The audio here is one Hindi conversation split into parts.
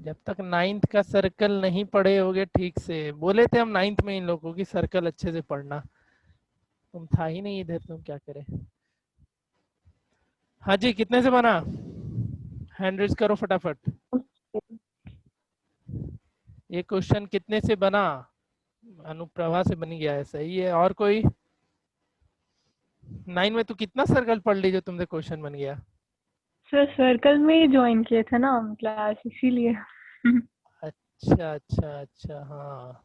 जब तक नाइन्थ का सर्कल नहीं पढ़े होगे ठीक से, बोले थे हम नाइन्थ में इन लोगों की सर्कल अच्छे से पढ़ना, तुम था ही नहीं इधर, तुम क्या करे। हाँ जी, कितने से बना? हैंड रेज करो फटाफट। ये क्वेश्चन कितने से बना? अनुप्रभा से बन गया है, सही है। और कोई? 9 में तो कितना सर्कल पढ़ ली जो तुमसे क्वेश्चन बन गया? सर सर्कल में ही ज्वाइन किए थे ना हम क्लास, इसीलिए। अच्छा अच्छा अच्छा, हाँ।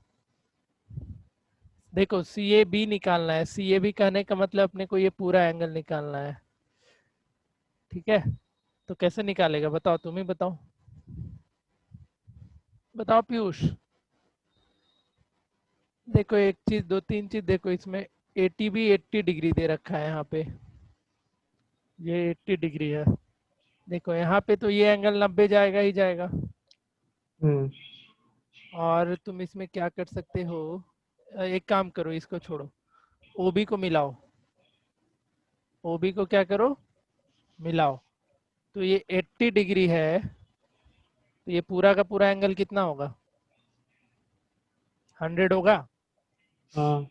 देखो सी ए बी निकालना है, सी ए बी कहने का मतलब अपने को ये पूरा एंगल निकालना है, ठीक है। तो कैसे निकालेगा बताओ, तुम ही बताओ, बताओ पीयूष। देखो एक चीज, दो तीन चीज देखो इसमें, 80 भी 80 डिग्री दे रखा है यहाँ पे, ये 80 डिग्री है। देखो यहाँ पे तो ये एंगल 90 जाएगा ही जाएगा। हम्म। और तुम इसमें क्या कर सकते हो, एक काम करो, इसको छोड़ो, ओबी को मिलाओ, ओबी को क्या करो, मिलाओ। तो ये 80 डिग्री है, तो ये पूरा का पूरा एंगल कितना होगा? 100 होगा। हाँ।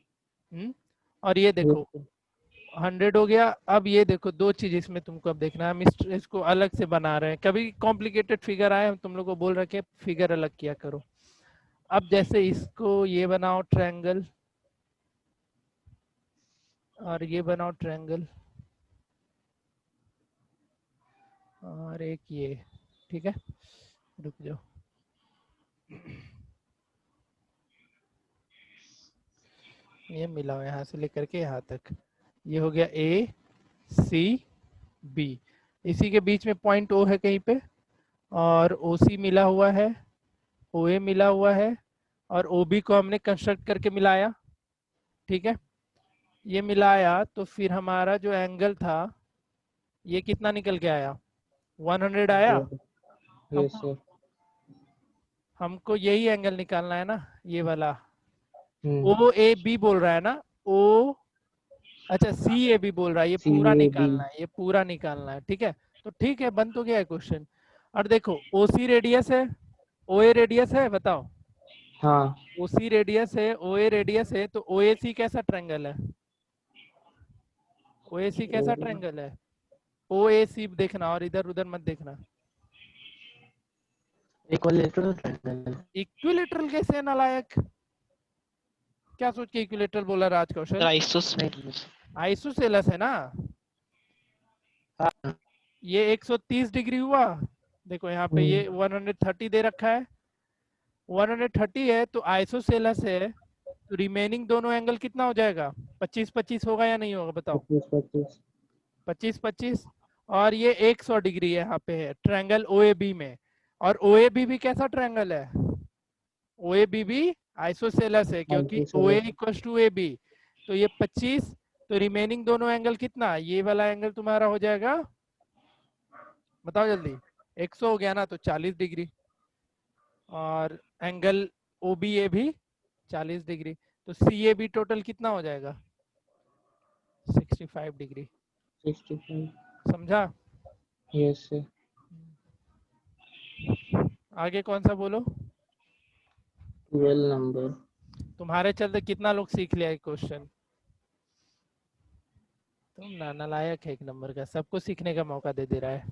और ये ये देखो 100 हो गया। अब ये देखो दो चीज इसमें तुमको अब देखना है, हम इसको अलग से बना रहे हैं, कभी कॉम्प्लिकेटेड फिगर आए हम तुम लोग को बोल रखे फिगर अलग किया करो। अब जैसे इसको ये बनाओ ट्रायंगल, और ये बनाओ ट्रायंगल, और एक ये, ठीक है। रुक जाओ, ये मिलाओ यहाँ से लेकर के यहाँ तक, ये हो गया ए सी बी। इसी के बीच में पॉइंट ओ है कहीं पे, और ओ सी मिला हुआ है, ओ ए मिला हुआ है, और ओ बी को हमने कंस्ट्रक्ट करके मिलाया, ठीक है। ये मिलाया तो फिर हमारा जो एंगल था ये कितना निकल के आया? 100 आया। ये हमको सर। हमको यही एंगल निकालना है ना, ये वाला। हम्म। ओ ए बी बोल रहा है ना, ओ, अच्छा सी ए बी बोल रहा है, ये सी पूरा ए बी। निकालना है, ये पूरा निकालना है, ठीक है। तो ठीक है, बन तो गया है क्वेश्चन। और देखो ओ सी रेडियस है, ओ ए रेडियस है, बताओ। हाँ। ओ सी रेडियस है, ओ ए रेडियस है, तो ओ ए सी कैसा ट्रायंगल है? ओ ए सी कैसा ट्रायंगल है? ओ ए सी देखना, और इधर उधर मत देखना। Equilateral triangle. इक्विलेटरल कैसे है नालायक? क्या सोच के इक्विलेटरल बोला राज कौशल? आइसोसेलेस। आइसोसेलस है ना। हाँ। ये 130 डिग्री हुआ। देखो यहाँ पे ये 130 दे रखा है, 130 है तो आइसोसेलस है, तो रिमेनिंग दोनों एंगल कितना हो जाएगा? 25 25 होगा या नहीं होगा बताओ? 25 25। 25 25। और ये 100 डिग्री यहाँ पे है ट्रायंगल ओ ए बी में, और ओ ए बी भी कैसा ट्रायंगल है? ओ ए बी भी आइसोसेलस है, क्योंकि O A isosceles. Equal to A B. तो ये 25, तो रिमेनिंग दोनों एंगल कितना, ये वाला एंगल तुम्हारा हो जाएगा, बताओ जल्दी। 100 हो गया ना, तो 40 डिग्री। और एंगल ओ बी ए भी 40 डिग्री, तो सी ए बी टोटल कितना हो जाएगा? 65 डिग्री। 65। समझा? Yes sir. आगे कौन सा बोलो। 12 नंबर। तुम्हारे चलते कितना लोग सीख लिया क्वेश्चन। तुम नालायक है, एक नंबर का, सबको सीखने का मौका दे दे रहा है।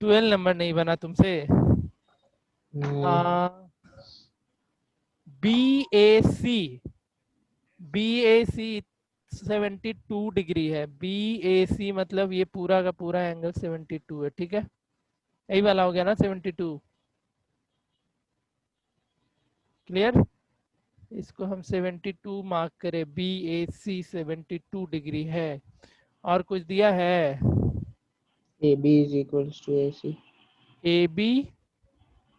12 नंबर नहीं बना तुमसे। नहीं। बी ए सी, बी ए सी 72 डिग्री है, बी ए सी मतलब ये पूरा का पूरा एंगल 72 है, ठीक है। यही वाला हो गया ना 72। क्लियर? इसको हम 72 मार्क करें, बी ए सी 72 डिग्री है। और कुछ दिया है? A B is equals to A C. A B,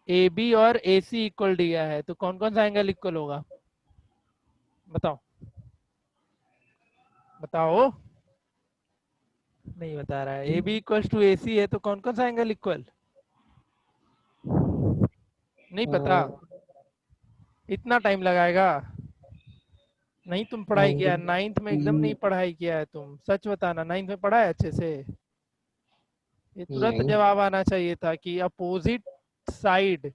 A B और ए सी इक्वल दिया है, तो कौन कौन सा एंगल इक्वल होगा बताओ, बताओ। नहीं बता रहा है। A B equal to A सी है तो कौन कौन सा एंगल इक्वल? नहीं पता? इतना टाइम लगाएगा? नहीं तुम पढ़ाई किया है एंगल नाइन्थ में, एकदम नहीं पढ़ाई किया है तुम, सच बताना, नाइन्थ में पढ़ा है अच्छे से? ये तुरंत नहीं। जवाब आना चाहिए था कि अपोजिट साइड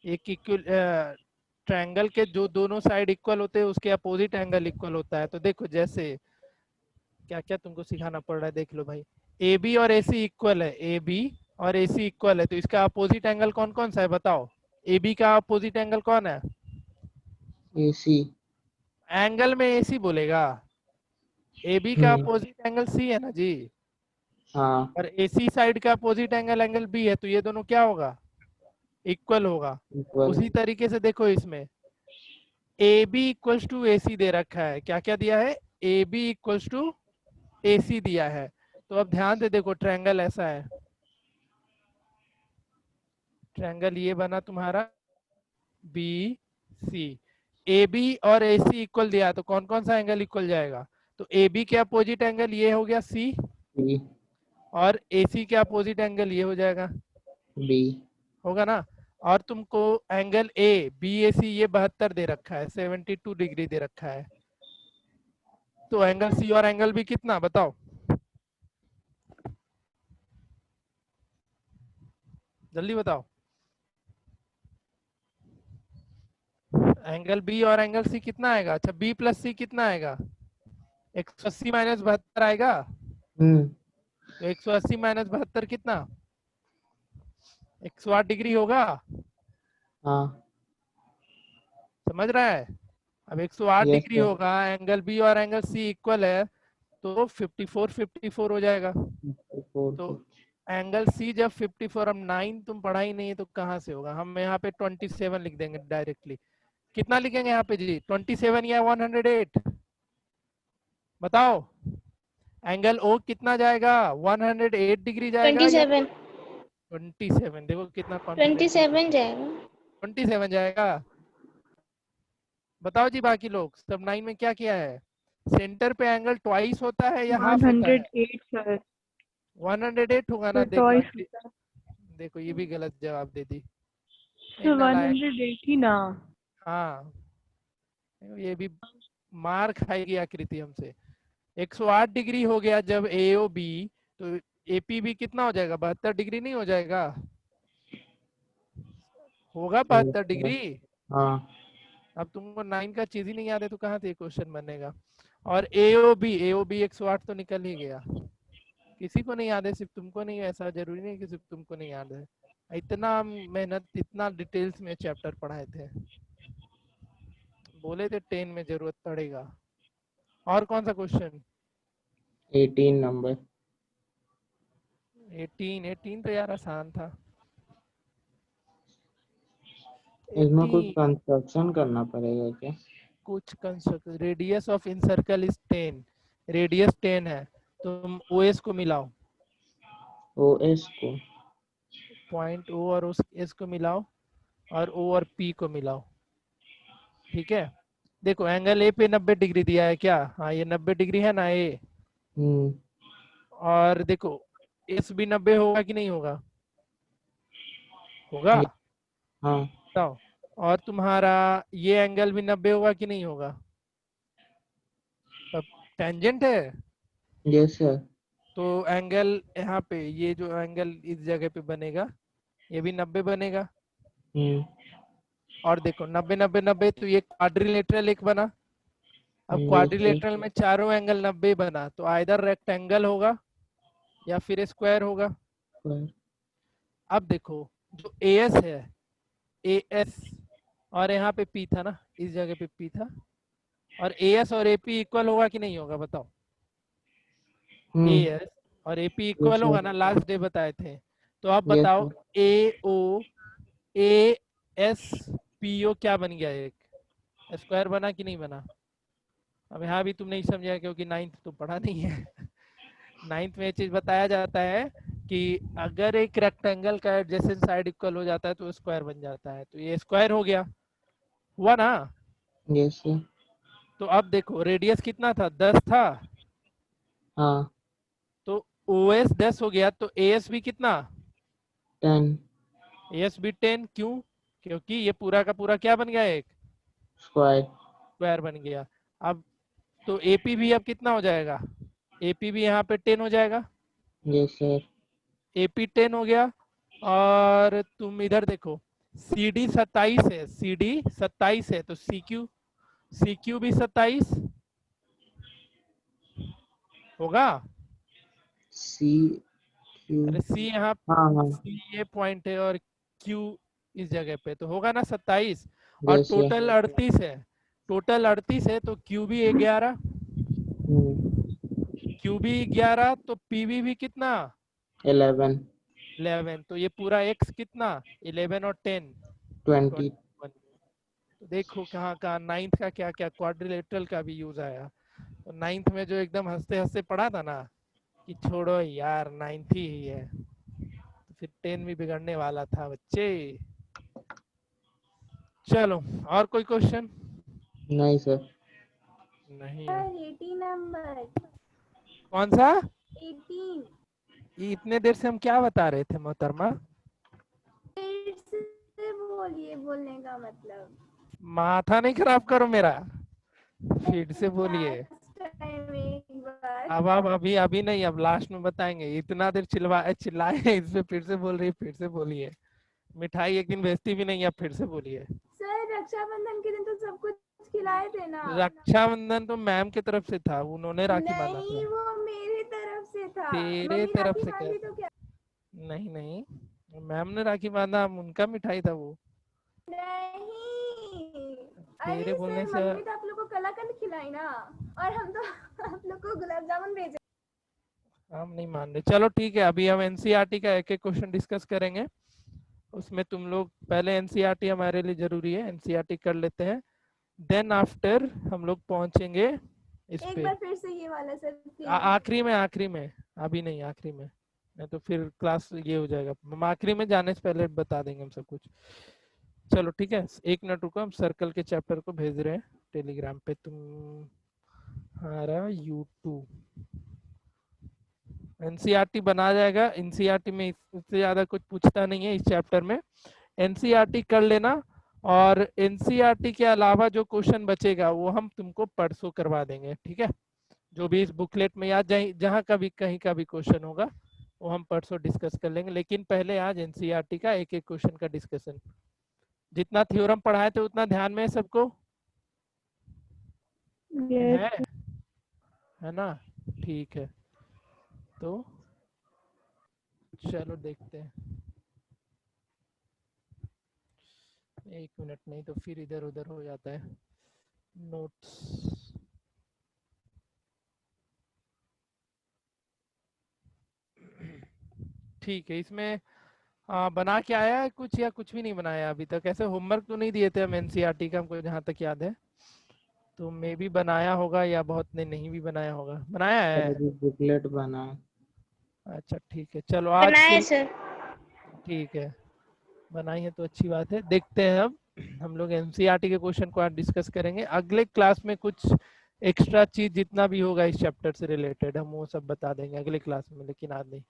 एक इक्वल ट्रायंगल के जो दोनों साइड इक्वल होते हैं उसके अपोजिट एंगल इक्वल होता है। तो देखो जैसे क्या क्या तुमको सिखाना पड़ रहा है, देख लो भाई। ए बी और ए सी इक्वल है, ए बी और ए सी इक्वल है, तो इसका अपोजिट एंगल कौन कौन सा है बताओ। ए बी का अपोजिट एंगल कौन है? AC। एंगल में ए सी बोलेगा, ए बी का अपोजिट एंगल सी है ना जी, हाँ और ए सी साइड का अपोजिट एंगल एंगल बी है, तो ये दोनों क्या होगा? इक्वल होगा। इक्वल। उसी तरीके से देखो इसमें ए बी इक्वल्स टू ए सी दे रखा है, क्या क्या दिया है? A B equals to A सी दिया है। तो अब ध्यान से देखो ट्रायंगल ऐसा है, ट्रायंगल ये बना तुम्हारा बी सी, ए बी और ए सी इक्वल दिया, तो कौन कौन सा एंगल इक्वल जाएगा? तो ए बी के अपोजिट एंगल ये हो गया सी, B। और ए सी के अपोजिट एंगल ये हो जाएगा, B। होगा ना। और तुमको एंगल ए बी ए सी ये 72 दे रखा है, 72 डिग्री दे रखा है, तो एंगल सी और एंगल बी कितना बताओ, जल्दी बताओ। एंगल बी और एंगल सी कितना आएगा? अच्छा बी प्लस सी कितना आएगा? 180 माइनस 72 आएगा, तो 180 माइनस 72 कितना? 108 डिग्री होगा। हाँ। समझ रहा है? अब 108 यस डिग्री सर। होगा, एंगल बी और एंगल सी इक्वल है, तो 54 54 हो जाएगा। तो एंगल सी जब 54, अब 9 तुम पढ़ा ही नहीं है तो कहाँ से होगा? हम यहाँ पे 27 लिख देंगे डायरेक्टली। कितना लिखेंगे यहाँ पे जी? 27 या 108? बताओ। एंगल ओ कितना जाएगा? 108 डिग्री जाएगा या 27। 27? देखो कितना कॉन्फिडेंस। 27 जाएगा। 27 जाएगा। बताओ जी बाकी लोग, सब 9 में क्या किया है? सेंटर पे एंगल ट्वाइस होता है या हाफ होता है? 108 सर। 108 होगा ना, सर देखना। टॉइस होता है। देखो ये भी गलत जवाब दे दी। सर नालायक। 108 ही ना। हाँ, ये भी मार खाएगी आकृति हमसे। 108 डिग्री हो गया जब AO B, तो AP भी कितना हो जाएगा? 72 डिग्री नहीं हो जाएगा? होगा 72 डिग्री। हाँ। अब तुमको 9 का चीज ही नहीं याद है तो कहाँ से क्वेश्चन बनेगा? और AOB 108 तो निकल ही गया। किसी को नहीं याद है, सिर्फ तुमको नहीं, ऐसा जरूरी नहीं कि सिर्फ तुमको नहीं याद है। इतना मेहनत, इतना डिटेल्स में चैप्टर पढ़ाए थे, बोले थे 10 में जरूरत पड़ेगा। और कौन सा क्वेश्चन? 18 नंबर। 18 तो यार आसान था। इसमें कुछ 18 कंस्ट्रक्शन करना पड़ेगा क्या? कुछ construct, radius of in circle is 10, radius 10 है, तुम OS को मिलाओ, OS को। पॉइंट O और उस S को मिलाओ, और O और P को मिलाओ, ठीक है। देखो एंगल A पे 90 डिग्री दिया है क्या? हाँ ये 90 डिग्री है ना A, और देखो S भी 90 होगा कि नहीं होगा? होगा। हाँ। बताओ। और तुम्हारा ये एंगल भी 90 होगा कि नहीं होगा? अब टेंजेंट है, यस सर। तो एंगल यहाँ पे, ये जो एंगल इस जगह पे बनेगा ये भी 90 बनेगा। और देखो 90 90 90, तो ये क्वाड्रिलेटरल एक बना। अब क्वाड्रिलेटरल में चारों एंगल 90 बना, तो आइदर रेक्टेंगल होगा या फिर स्क्वायर होगा। अब देखो जो AS है, AS और यहाँ पे P था ना, इस जगह पे P था, और AS और AP इक्वल होगा कि नहीं होगा बताओ? AS और AP इक्वल होगा ना, लास्ट डे बताए थे। तो आप बताओ AO ASPO क्या बन गया? एक स्क्वायर बना कि नहीं बना? अब यहाँ भी तुम नहीं समझा क्योंकि 9th तो पढ़ा नहीं है। 9th में ये चीज बताया जाता है कि अगर एक रेक्टेंगल का एडजेसेंट साइड इक्वल हो जाता है तो स्क्वायर बन जाता है, तो ये स्क्वायर हो गया, हुआ ना? Yes sir. तो अब देखो रेडियस कितना था? 10 था। हाँ। तो OS 10 हो गया, तो AS भी कितना? 10। AS भी 10, क्यों? क्योंकि ये पूरा का पूरा क्या बन गया? एक स्क्वायर। स्क्वायर बन गया। अब तो AP भी अब कितना हो जाएगा? AP भी यहाँ पे 10 हो जाएगा। Yes sir. AP 10 हो गया, और तुम इधर देखो, सी डी 27 है, सी डी 27 है, तो सी क्यू भी 27 होगा। C Q. अरे सी यहाँ, हाँ हाँ। सी ये पॉइंट है और क्यू इस जगह पे, तो होगा ना 27। और यस यस। टोटल 38 है, टोटल 38 है, तो क्यू भी 11, क्यू भी 11, तो पीवी भी कितना 11 11, तो ये पूरा एक्स कितना 11 और 10 20। 21। तो देखो कहाँ कहाँ नाइन्थ का क्या क्या क्वाड्रिलेटरल का भी यूज आया। तो नाइन्थ में जो एकदम हंसते हंसते पढ़ा था ना कि छोड़ो यार नाइन्थ ही है, तो फिर 10 भी बिगड़ने वाला था बच्चे। चलो और कोई क्वेश्चन? नहीं सर। नहीं है। Sir 18 number. कौन सा? 18। ये इतने देर से हम क्या बता रहे थे मोहतरमा? फिर से बोलिए, बोलने का मतलब। माथा नहीं खराब करो मेरा, फिर से बोलिए। लास्ट टाइम एक बार। अब आप अभी अभी नहीं, अब लास्ट में बताएंगे। इतना देर चिल्लाए इस पे फिर से बोल रही है, फिर से बोलिए। मिठाई एक दिन भेजती भी नहीं, अब फिर से बोलिए। सर रक्षाबंधन के दिन तो सब कुछ खिलाए थे ना। रक्षाबंधन तो मैम की तरफ से था, उन्होंने राखी बांधा नहीं, था। वो मेरी तरफ से था। तेरे मम्मी तरफ राखी से बांधी कैसे? तो क्या? नहीं नहीं, मैम ने राखी बांधा, उनका मिठाई था वो। नहीं। तेरे अरे बोलने सर, से मम्मी तो आप लोग को कलाकंद खिलाई ना, और हम तो आप लोग को गुलाब जामुन भेजे। हम नहीं मान रहे। चलो ठीक है, अभी हम एनसीईआरटी का एक एक क्वेश्चन डिस्कस करेंगे। उसमें तुम लोग पहले, एनसीईआरटी हमारे लिए जरूरी है, एनसीईआरटी कर लेते हैं, देन आफ्टर हम लोग पहुंचेंगे इस एक पे बार फिर से ये वाला सर प्लीज। आखिरी में, आखिरी में, अभी नहीं, आखिरी में, नहीं तो फिर क्लास ये हो जाएगा। हम आखिरी में जाने से पहले बता देंगे हम सब कुछ। चलो ठीक है, एक मिनट रुको, हम सर्कल के चैप्टर को भेज रहे हैं टेलीग्राम पे। तुम्हारा यूट्यूब एनसीईआरटी बना जाएगा। एनसीईआरटी में इससे ज्यादा कुछ पूछता नहीं है इस चैप्टर में, एनसीईआरटी कर लेना। और एनसीईआरटी के अलावा जो क्वेश्चन बचेगा वो हम तुमको परसों करवा देंगे, ठीक है? जो भी इस बुकलेट में या जहाँ का भी कहीं का भी क्वेश्चन होगा वो हम परसों डिस्कस कर लेंगे। लेकिन पहले आज एनसीईआरटी का एक एक क्वेश्चन का डिस्कशन। जितना थ्योरम पढ़ाए थे उतना ध्यान में है सबको? यस। है ना? ठीक है, तो चलो देखते हैं। एक मिनट, नहीं तो फिर इधर उधर हो जाता है नोट्स। ठीक है, इसमें बना के आया है कुछ या कुछ भी नहीं बनाया अभी तक? ऐसे होमवर्क तो नहीं दिए थे हम एनसीईआरटी का, हमको जहाँ तक याद है, तो मे भी बनाया होगा या बहुत ने नहीं भी बनाया होगा। बनाया सर है? अभी बुकलेट बना। अच्छा ठीक है, चलो आज के बनाए लिए सर। ठीक है, बनाई है तो अच्छी बात है। देखते हैं अब हम लोग एनसीईआरटी के क्वेश्चन को आज डिस्कस करेंगे। अगले क्लास में कुछ एक्स्ट्रा चीज जितना भी होगा इस चैप्टर से रिलेटेड हम वो सब बता देंगे अगले क्लास में, लेकिन आज नहीं।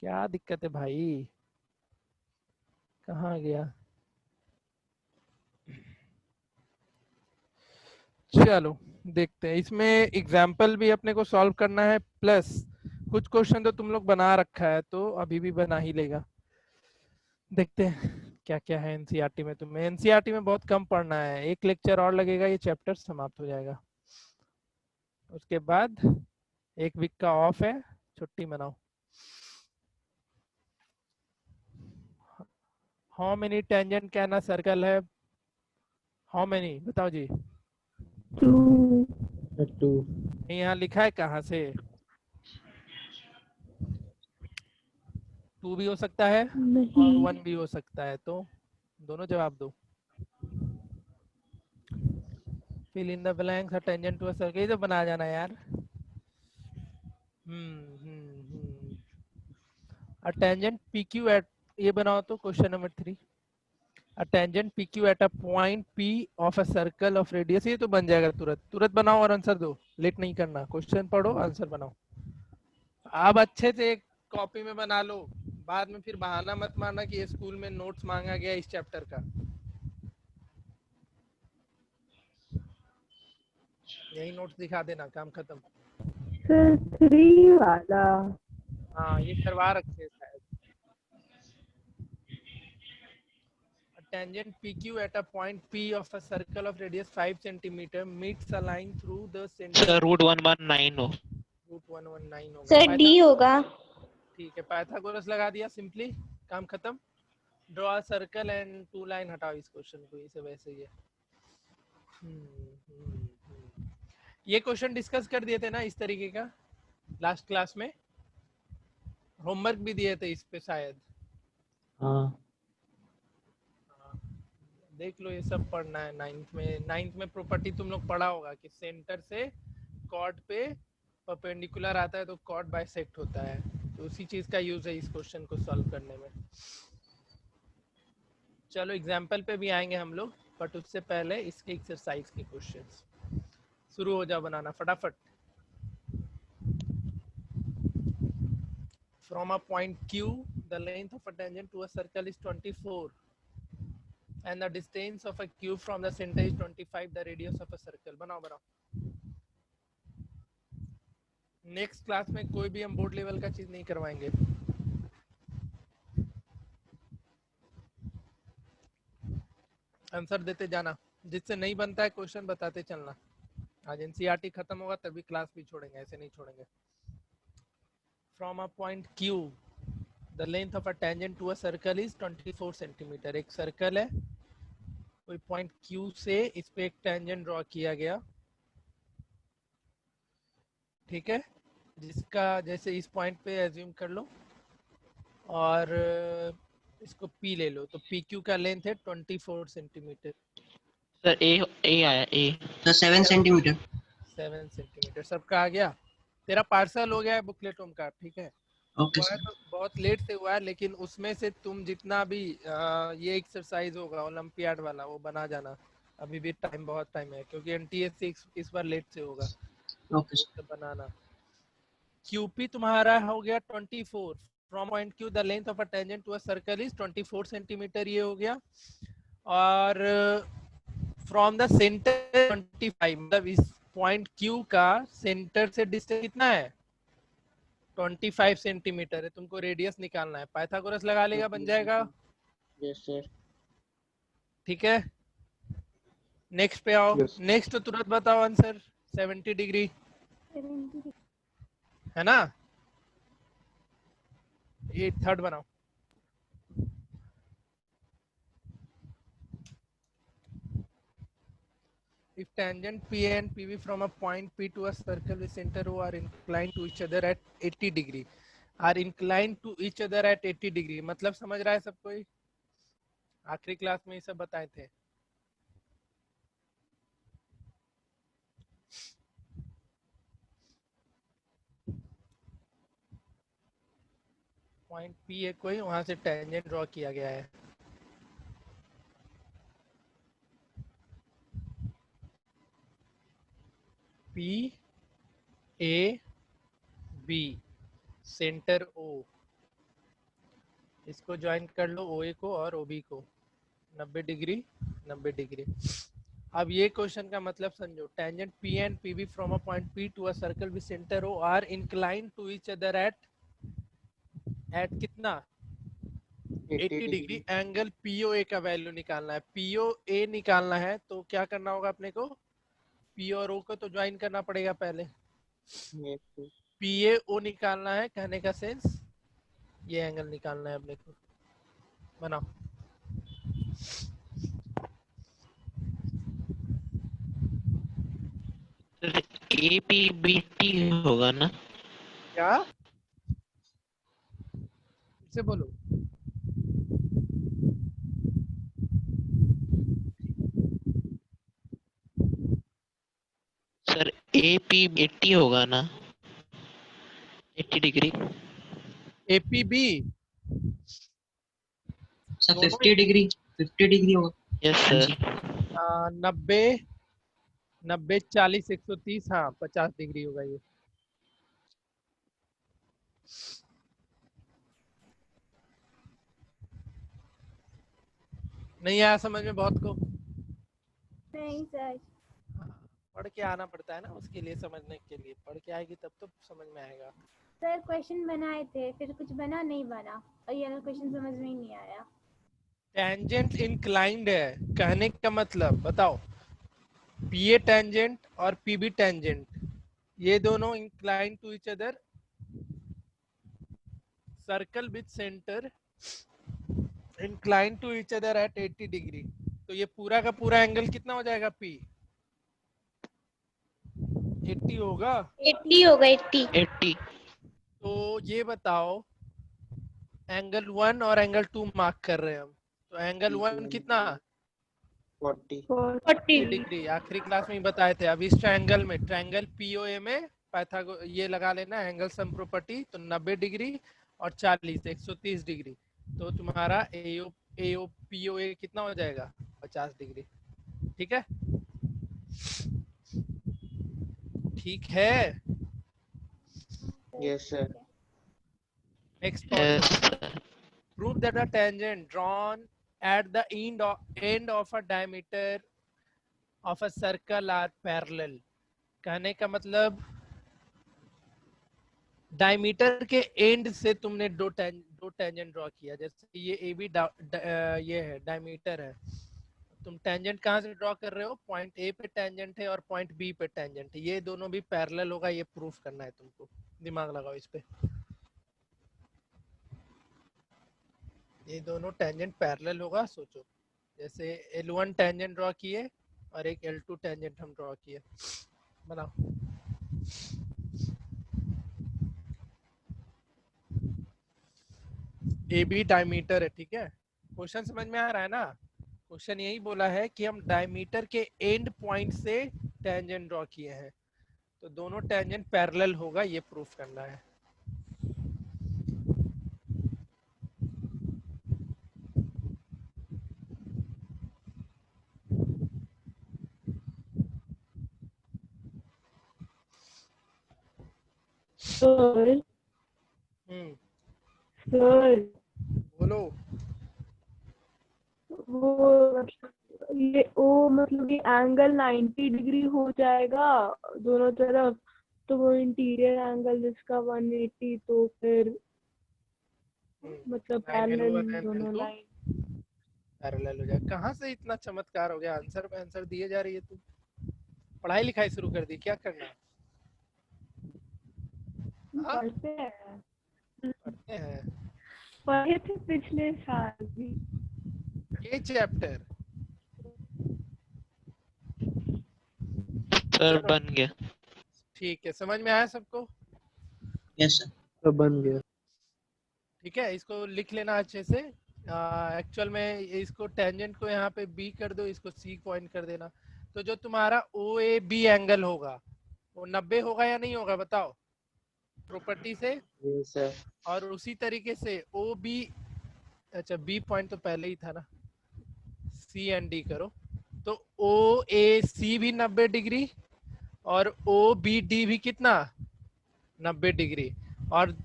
क्या दिक्कत है भाई, कहाँ गया? चलो देखते हैं, इसमें एग्जाम्पल भी अपने को सॉल्व करना है, प्लस कुछ क्वेश्चन तो तुम लोग बना रखा है तो अभी भी बना ही लेगा। देखते हैं क्या क्या है एनसीईआरटी में। तुम्हें एनसीईआरटी में बहुत कम पढ़ना है, एक लेक्चर और लगेगा, ये चैप्टर समाप्त हो जाएगा। उसके बाद एक वीक का ऑफ है, छुट्टी मनाओ। How many tangent can a circle है? हाउ मेनी बताओ जी। 2। 2। यहाँ लिखा है कहाँ से? 2 भी हो सकता है और नहीं। 1 भी हो सकता है, तो दोनों जवाब दो। Fill in the blanks, tangent to a circle, ये तो बना जाना यार। अ टेंजेंट PQ एट, ये बनाओ तो question number 3। A tangent PQ at a point P of a circle of radius, ये तो बन जाएगा तुरंत। तुरंत बनाओ और आंसर दो, लेट नहीं करना, क्वेश्चन पढ़ो आंसर बनाओ। आप अच्छे से एक कॉपी में बना लो, बाद में फिर बहाना मत मारना कि ये स्कूल में नोट्स मांगा गया इस चैप्टर का। यही नोट्स दिखा देना, काम खत्म। सर 3 वाला। हाँ ये करवा रखे हैं शायद। tangent PQ at a point P of a circle of radius 5 centimeter meets a line through the center. Sir root 119 हो. रूट 119 होगा. सर डी होगा. ठीक है, पाइथागोरस लगा दिया, सिंपली काम खत्म. ड्रॉ सर्कल एंड 2 लाइन हटाओ इस क्वेश्चन को, इसे वैसे ही है. ये क्वेश्चन डिस्कस कर दिए थे ना इस तरीके का लास्ट क्लास में. होमवर्क भी दिए थे इस पे शायद. हाँ देख लो, ये सब पढ़ना है. नाइन्थ में प्रॉपर्टी तुम लोग पढ़ा होगा कि सेंटर से कॉर्ड पे परपेंडिकुलर आता है तो कॉर्ड बाइसेक्ट होता है. तो उसी चीज का यूज है इस क्वेश्चन को सॉल्व करने में. चलो एग्जाम्पल पे भी आएंगे हम लोग, बट उससे पहले इसके एक्सरसाइज के क्वेश्चंस शुरू हो जाओ बनाना फटाफट. From a point Q, the length of a tangent to a circle is 24, and the distance of a cube from the center is 25. The radius of a circle. बनाओ. नेक्स्ट क्लास में कोई भी हम बोर्ड लेवल का चीज नहीं करवाएंगे. आंसर देते जाना, जिससे नहीं बनता है क्वेश्चन बताते चलना. आज एनसीईआरटी खत्म होगा तभी क्लास भी छोड़ेंगे, ऐसे नहीं छोड़ेंगे. From a point Q, the length of a tangent to a circle is 24 centimetre. एक सर्कल है, कोई पॉइंट Q से इस पे एक टेंजेंट ड्रॉ किया गया. ठीक है, जिसका जैसे इस पॉइंट पे एज्यूम कर लो और इसको P ले लो, तो PQ का लेंथ है 24 सेंटीमीटर. सर ए आया ए. तो 7 सेंटीमीटर. 7 सेंटीमीटर सबका आ गया. तेरा पार्सल हो गया है बुकलेट होम का. ठीक है, ओके हुआ है तो बहुत लेट से हुआ है, लेकिन उसमें से तुम जितना भी ये एक्सरसाइज होगा ओलंपियाड वाला वो बना जाना. अभी भी बहुत टाइम है, क्योंकि एनटीएस इस बार लेट से होगा. ओके तो बनाना. QP तुम्हारा हो गया 24. From point Q the length of a tangent to a circle is 24 centimetre. ये हो गया. और फ्रॉम द सेंटर 25, मतलब इस पॉइंट Q का सेंटर से डिस्टेंस कितना है 25 सेंटीमीटर है. तुमको रेडियस निकालना है. पाइथागोरस लगा लेगा, बन जाएगा. Yes sir. ठीक है, नेक्स्ट पे आओ. Yes. नेक्स्ट तो तुरंत बताओ आंसर. 70 डिग्री है ना. ये थर्ड बनाओ. If tangent PA and PB from a point P to a circle with center O are inclined to each other at 80 degree. Are inclined to each other at 80 degree. मतलब समझ रहा है सब कोई? आखिरी क्लास में ये सब बताए थे. पॉइंट P है कोई, वहां से टेंजेंट ड्रॉ किया गया है. P A B, centre O. इसको ज्वाइन कर लो OA को और OB को. 90 डिग्री 90 डिग्री. अब ये क्वेश्चन का मतलब समझो. Tangent P and PB from a point P to a circle with center O are inclined to each other at कितना 80 डिग्री. एंगल POA का वैल्यू निकालना है. POA निकालना है तो क्या करना होगा अपने को? P और O को तो ज्वाइन करना पड़ेगा पहले. PAO निकालना है, कहने का सेंस ये एंगल निकालना है अपने को. बनाओ. APBT होगा ना. क्या से बोलो. सर AP80 होगा ना. 80 डिग्री. APB सर 50 डिग्री होगा. Yes sir. 90 40 130. हाँ 50 डिग्री होगा ये. नहीं आया समझ में बहुत को? नहीं सर. पढ़ के आना पड़ता है ना उसके लिए, समझने के लिए. पढ़ के आएगी तब तो समझ में आएगा. सर क्वेश्चन बनाए थे, फिर कुछ बना नहीं बना, और ये क्वेश्चन समझ में ही नहीं आया. टेंजेंट इंक्लाइंड है, कहने का मतलब बताओ, पीए टेंजेंट और पीबी टेंजेंट ये दोनों inclined to each other, circle with centre inclined to each other at 80 degree. तो ये पूरा का पूरा एंगल कितना हो जाएगा? पी 80 होगा। 80 होगा 80। 80। तो ये बताओ, एंगल 1 और एंगल 2 मार्क कर रहे हैं हम, तो एंगल 1 कितना? 40। 40 डिग्री, आखिरी क्लास में ही बताए थे। अब इस ट्रायंगल में, ट्रायंगल पीओए में पाइथागो ये लगा लेना एंगल सम प्रॉपर्टी, तो 90 डिग्री और 40 130 डिग्री। तो तुम्हारा एओ एओ पीओए कितना हो जाएगा? 50 डिग्री। ठीक है, ठीक है। Yes sir. Next Yes, point, sir. prove that the tangent drawn at the end of a diameter of a circle are parallel। कहने का मतलब डायमीटर के एंड से तुमने दो टेंजेंट ड्रॉ किया, जैसे ये ए बी ये है डायमीटर है, तुम टेंजेंट कहाँ से ड्रॉ कर रहे हो? पॉइंट ए पे टेंजेंट है और पॉइंट बी पे टेंजेंट है, ये दोनों भी पैरेलल होगा, ये प्रूफ करना है तुमको। दिमाग लगाओ इस पे, ये दोनों टेंजेंट पैरेलल होगा। सोचो, जैसे L1 टेंजेंट ड्रॉ किए और एक L2 टेंजेंट हम ड्रॉ किए, बनाओ। ए बी डायमीटर है, ठीक है। क्वेश्चन समझ में आ रहा है ना? क्वेश्चन यही बोला है कि हम डायमीटर के एंड पॉइंट से टेंजेंट ड्रॉ किए हैं, तो दोनों टेंजेंट पैरेलल होगा, ये प्रूफ करना है। सर सर बोलो। वो मतलब ये ओ मतलब ये एंगल 90 डिग्री हो जाएगा दोनों तरफ, तो वो इंटीरियर एंगल जिसका 180, तो फिर मतलब एंगल पैरेलल 1 एंगल दोनों 2 लाइन। पैरेलल हो जाए। कहाँ से इतना चमत्कार हो गया? आंसर पे आंसर दिए जा रही है तू। पढ़ाई लिखाई शुरू कर दी, क्या करना है? हाँ? पढ़ते हैं, पढ़ते हैं पढ़े थे पिछले साल भी। ये चैप्टर। सर बन गया। ठीक है, समझ में आया सबको? Yes sir. तो बन गया। ठीक है, इसको लिख लेना अच्छे से। एक्चुअल में इसको टेंजेंट को यहाँ पे बी कर दो, इसको सी पॉइंट कर देना। तो जो तुम्हारा ओ ए बी एंगल होगा वो 90 होगा या नहीं होगा? बताओ प्रॉपर्टी से। Yes sir. और उसी तरीके से ओ बी, अच्छा बी पॉइंट तो पहले ही था ना, सी एंड डी करो, तो ओ ए सी भी 90 डिग्री और ओ बी डी भी कितना? 90 डिग्री। और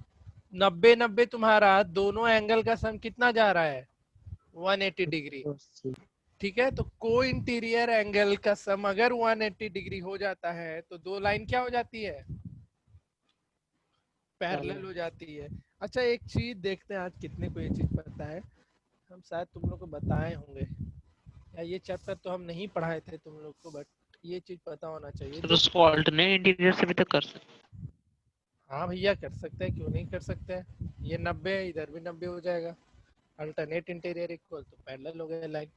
90 90 तुम्हारा दोनों एंगल का सम कितना जा रहा है? 180 डिग्री। ठीक है, तो को इंटीरियर एंगल का सम अगर 180 डिग्री हो जाता है तो दो लाइन क्या हो जाती है? पैरेलल हो जाती है। अच्छा एक चीज देखते हैं, आज कितने को ये चीज पता है। हम शायद तुम लोग को बताए होंगे, या ये चैप्टर तो हम नहीं पढ़ाए थे तुम लोग को, बट ये चीज पता होना चाहिए। सर उसको ऑल्टरनेट इंटीरियर से भी तो कर सकते। हाँ भैया कर सकते हैं, क्यों नहीं कर सकते हैं। ये 90 है, इधर भी 90 हो जाएगा। अल्टरनेट इंटीरियर इक्वल तो पैरेलल हो गया लाइन।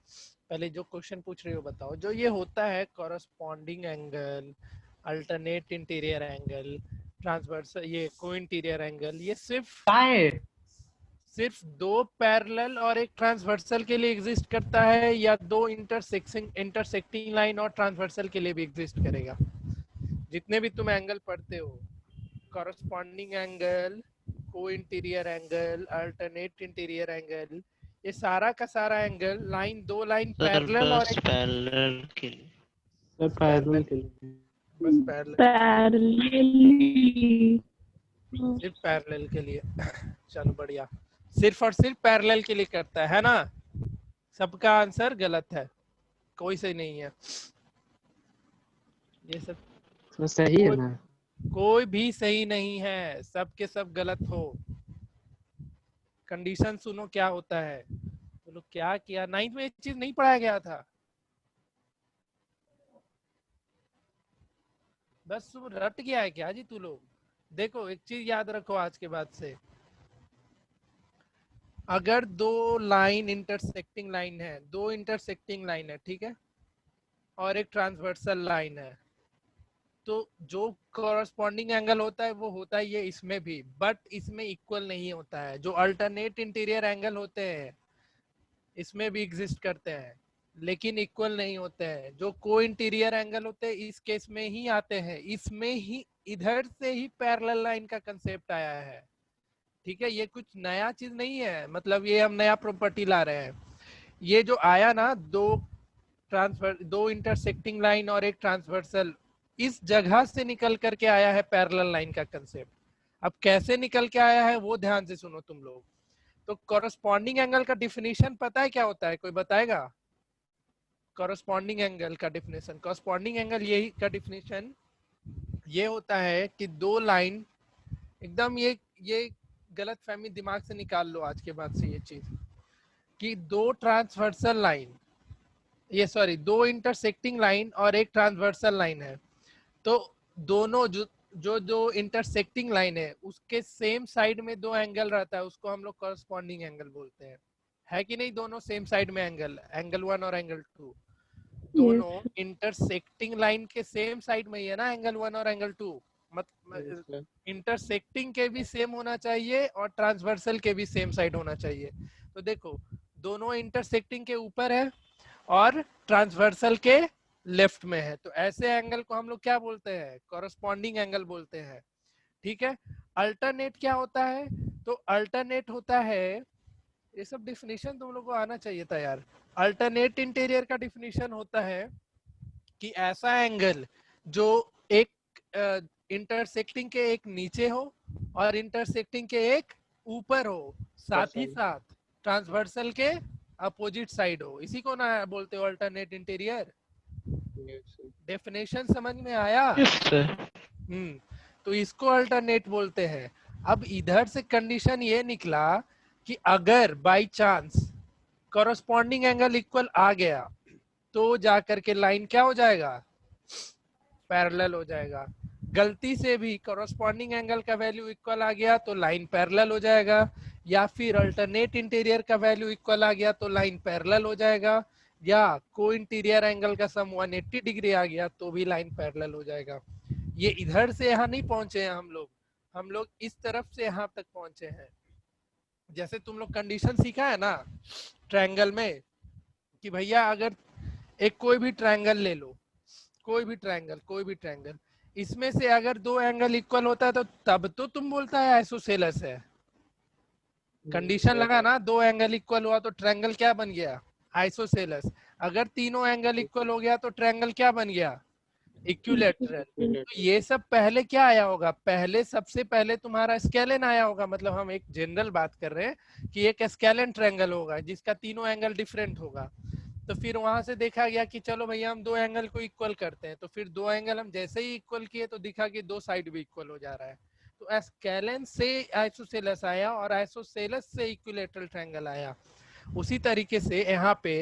पहले जो क्वेश्चन पूछ रही हो बताओ। जो ये होता है corresponding angle, alternate interior angle, transverse, ये को इंटीरियर एंगल, ये सिर्फ दो पैरेलल और एक ट्रांसवर्सल के लिए एग्जिस्ट करता है, या दो इंटरसेक्टिंग लाइन और ट्रांसवर्सल के लिए भी एग्जिस्ट करेगा? जितने भी तुम एंगल पढ़ते हो, कॉरस्पॉन्डिंग एंगल, को interior angle, alternate interior angle, ये सारा का सारा एंगल लाइन, दो लाइन सर पैरेलल और बस एक पैरेलल के लिए। सर पैरेलल के लिए। बस पैरेलल, पैरेलली सिर्फ पैरेलल के लिए। चलो बढ़िया, सिर्फ और सिर्फ पैरेलल के लिए करता है ना? सबका आंसर गलत है, कोई सही नहीं है। ये सब तो सही है ना? कोई भी सही नहीं है, सब के सब गलत हो। कंडीशन सुनो क्या होता है। तो लोग क्या किया, 9th में ये चीज नहीं पढ़ाया गया था, बस तुम रट गया है क्या जी तू लोग। देखो एक चीज याद रखो आज के बाद से, अगर दो लाइन इंटरसेक्टिंग लाइन है, दो इंटरसेक्टिंग लाइन है, ठीक है, और एक ट्रांसवर्सल लाइन है, तो जो कॉरस्पॉन्डिंग एंगल होता है वो होता है ये इसमें भी, बट इसमें इक्वल नहीं होता है। जो अल्टरनेट इंटीरियर एंगल होते हैं इसमें भी एग्जिस्ट करते हैं लेकिन इक्वल नहीं होते हैं। जो को इंटीरियर एंगल होते हैं इस केस में ही आते हैं, इसमें ही इधर से ही पैरेलल लाइन का कंसेप्ट आया है, ठीक है। ये कुछ नया चीज नहीं है, मतलब ये हम नया प्रॉपर्टी ला रहे हैं। ये जो आया ना, दो इंटरसेक्टिंग लाइन और एक ट्रांसवर्सल, इस जगह से निकल करके आया है पैरेलल लाइन का कंसेप्ट। अब कैसे निकल के आया है वो ध्यान से सुनो तुम लोग। तो कॉरस्पॉन्डिंग एंगल का डिफिनीशन पता है क्या होता है, कोई बताएगा? कॉरस्पॉन्डिंग एंगल का डिफिनेशन, कॉरस्पॉन्डिंग एंगल यही का डिफिनेशन ये होता है कि दो लाइन, एकदम ये गलत फहमी दिमाग से निकाल लो आज के बाद से ये चीज, कि दो ट्रांसवर्सल लाइन, ये सॉरी दो इंटरसेक्टिंग लाइन और एक ट्रांसवर्सल लाइन है, तो दोनों जो इंटरसेक्टिंग लाइन है उसके सेम साइड में दो एंगल रहता है, उसको हम लोग कॉरस्पॉन्डिंग एंगल बोलते हैं, है कि नहीं? दोनों सेम साइड में एंगल, एंगल 1 और एंगल 2, दोनों इंटरसेक्टिंग लाइन के सेम साइड में ही है ना एंगल 1 और एंगल 2। मतलब इंटरसेक्टिंग के भी सेम होना चाहिए और ट्रांसवर्सल के भी सेम साइड होना चाहिए। तो देखो दोनों इंटरसेक्टिंग के ऊपर है और ट्रांसवर्सल के लेफ्ट में है, तो ऐसे एंगल को हम लोग क्या बोलते हैं? कॉरस्पॉन्डिंग एंगल बोलते हैं, ठीक है। अल्टरनेट क्या होता है? तो अल्टरनेट होता है, ये सब डिफिनीशन तुम लोग को आना चाहिए था यार। अल्टरनेट इंटीरियर का डिफिनीशन होता है कि ऐसा एंगल जो एक इंटरसेक्टिंग के एक नीचे हो और इंटरसेक्टिंग के एक ऊपर हो, साथ ही साथ ट्रांसवर्सल के अपोजिट साइड हो, इसी को ना बोलते हो अल्टरनेट इंटीरियर। डेफिनेशन समझ में आया? तो इसको अल्टरनेट बोलते हैं। अब इधर से कंडीशन ये निकला कि अगर by chance corresponding angle equal आ गया तो जाकर के लाइन क्या हो जाएगा? पैरेलल हो जाएगा। गलती से भी कॉरस्पॉन्डिंग एंगल का वैल्यू इक्वल आ गया तो लाइन पैरेलल हो जाएगा, या फिर अल्टरनेट इंटीरियर का वैल्यू इक्वल आ गया तो लाइन पैरेलल हो जाएगा, या को इंटीरियर एंगल का सम 180 डिग्री आ गया तो भी लाइन पैरेलल हो जाएगा। ये इधर से यहाँ नहीं पहुंचे हैं हम लोग इस तरफ से यहाँ तक पहुंचे हैं। जैसे तुम लोग कंडीशन सीखा है ना ट्रायंगल में, कि भैया अगर एक कोई भी ट्रायंगल ले लो, कोई भी ट्रायंगल, इसमें से अगर दो एंगल इक्वल होता है तो तब तो तुम बोलता है आइसोसेलेस है। कंडीशन लगा ना, दो एंगल इक्वल हुआ तो ट्रायंगल क्या बन गया? आइसोसेलेस। अगर तीनों एंगल इक्वल हो गया तो ट्रायंगल क्या बन गया? इक्विलैटरल। तो ये सब पहले क्या आया होगा? पहले सबसे पहले तुम्हारा स्केलेन आया होगा, मतलब हम एक जनरल बात कर रहे हैं कि एक स्केलेन ट्रायंगल होगा जिसका तीनों एंगल डिफरेंट होगा। तो फिर वहां से देखा गया कि चलो भैया हम दो एंगल को इक्वल करते हैं, तो फिर दो एंगल हम जैसे ही इक्वल किए तो दिखा कि दो साइड भी इक्वल हो जा रहा है, तो स्केलेन से आइसोसेलेस आया और आइसोसेलेस से इक्विलैटरल ट्रायंगल आया। उसी तरीके से यहाँ पे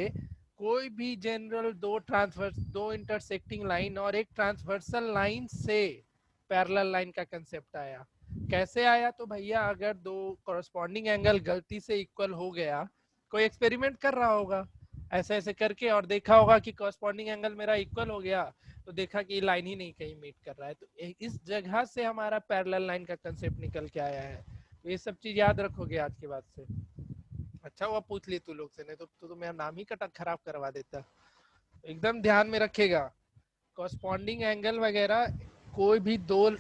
कोई भी जनरल दो इंटरसेक्टिंग लाइन और एक ट्रांसवर्सल लाइन से पैरेलल लाइन का कंसेप्ट आया। कैसे आया? तो भैया अगर दो कॉरस्पॉन्डिंग एंगल गलती से इक्वल हो गया, कोई एक्सपेरिमेंट कर रहा होगा ऐसे ऐसे करके और देखा होगा कि कॉरस्पॉन्डिंग एंगल मेरा इक्वल हो गया, तो देखा कि लाइन ही नहीं कहीं मीट कर रहा है, तो इस जगह से हमारा पैरेलल लाइन का कंसेप्ट निकल के आया है। तो ये सब चीज याद रखोगे आज के बाद से। अच्छा हुआ पूछ ली तू लोग से, नहीं तो मेरा नाम ही कटा खराब करवा देता। एकदम ध्यान में रखेगा, कॉरस्पॉन्डिंग एंगल वगैरह कोई भी दो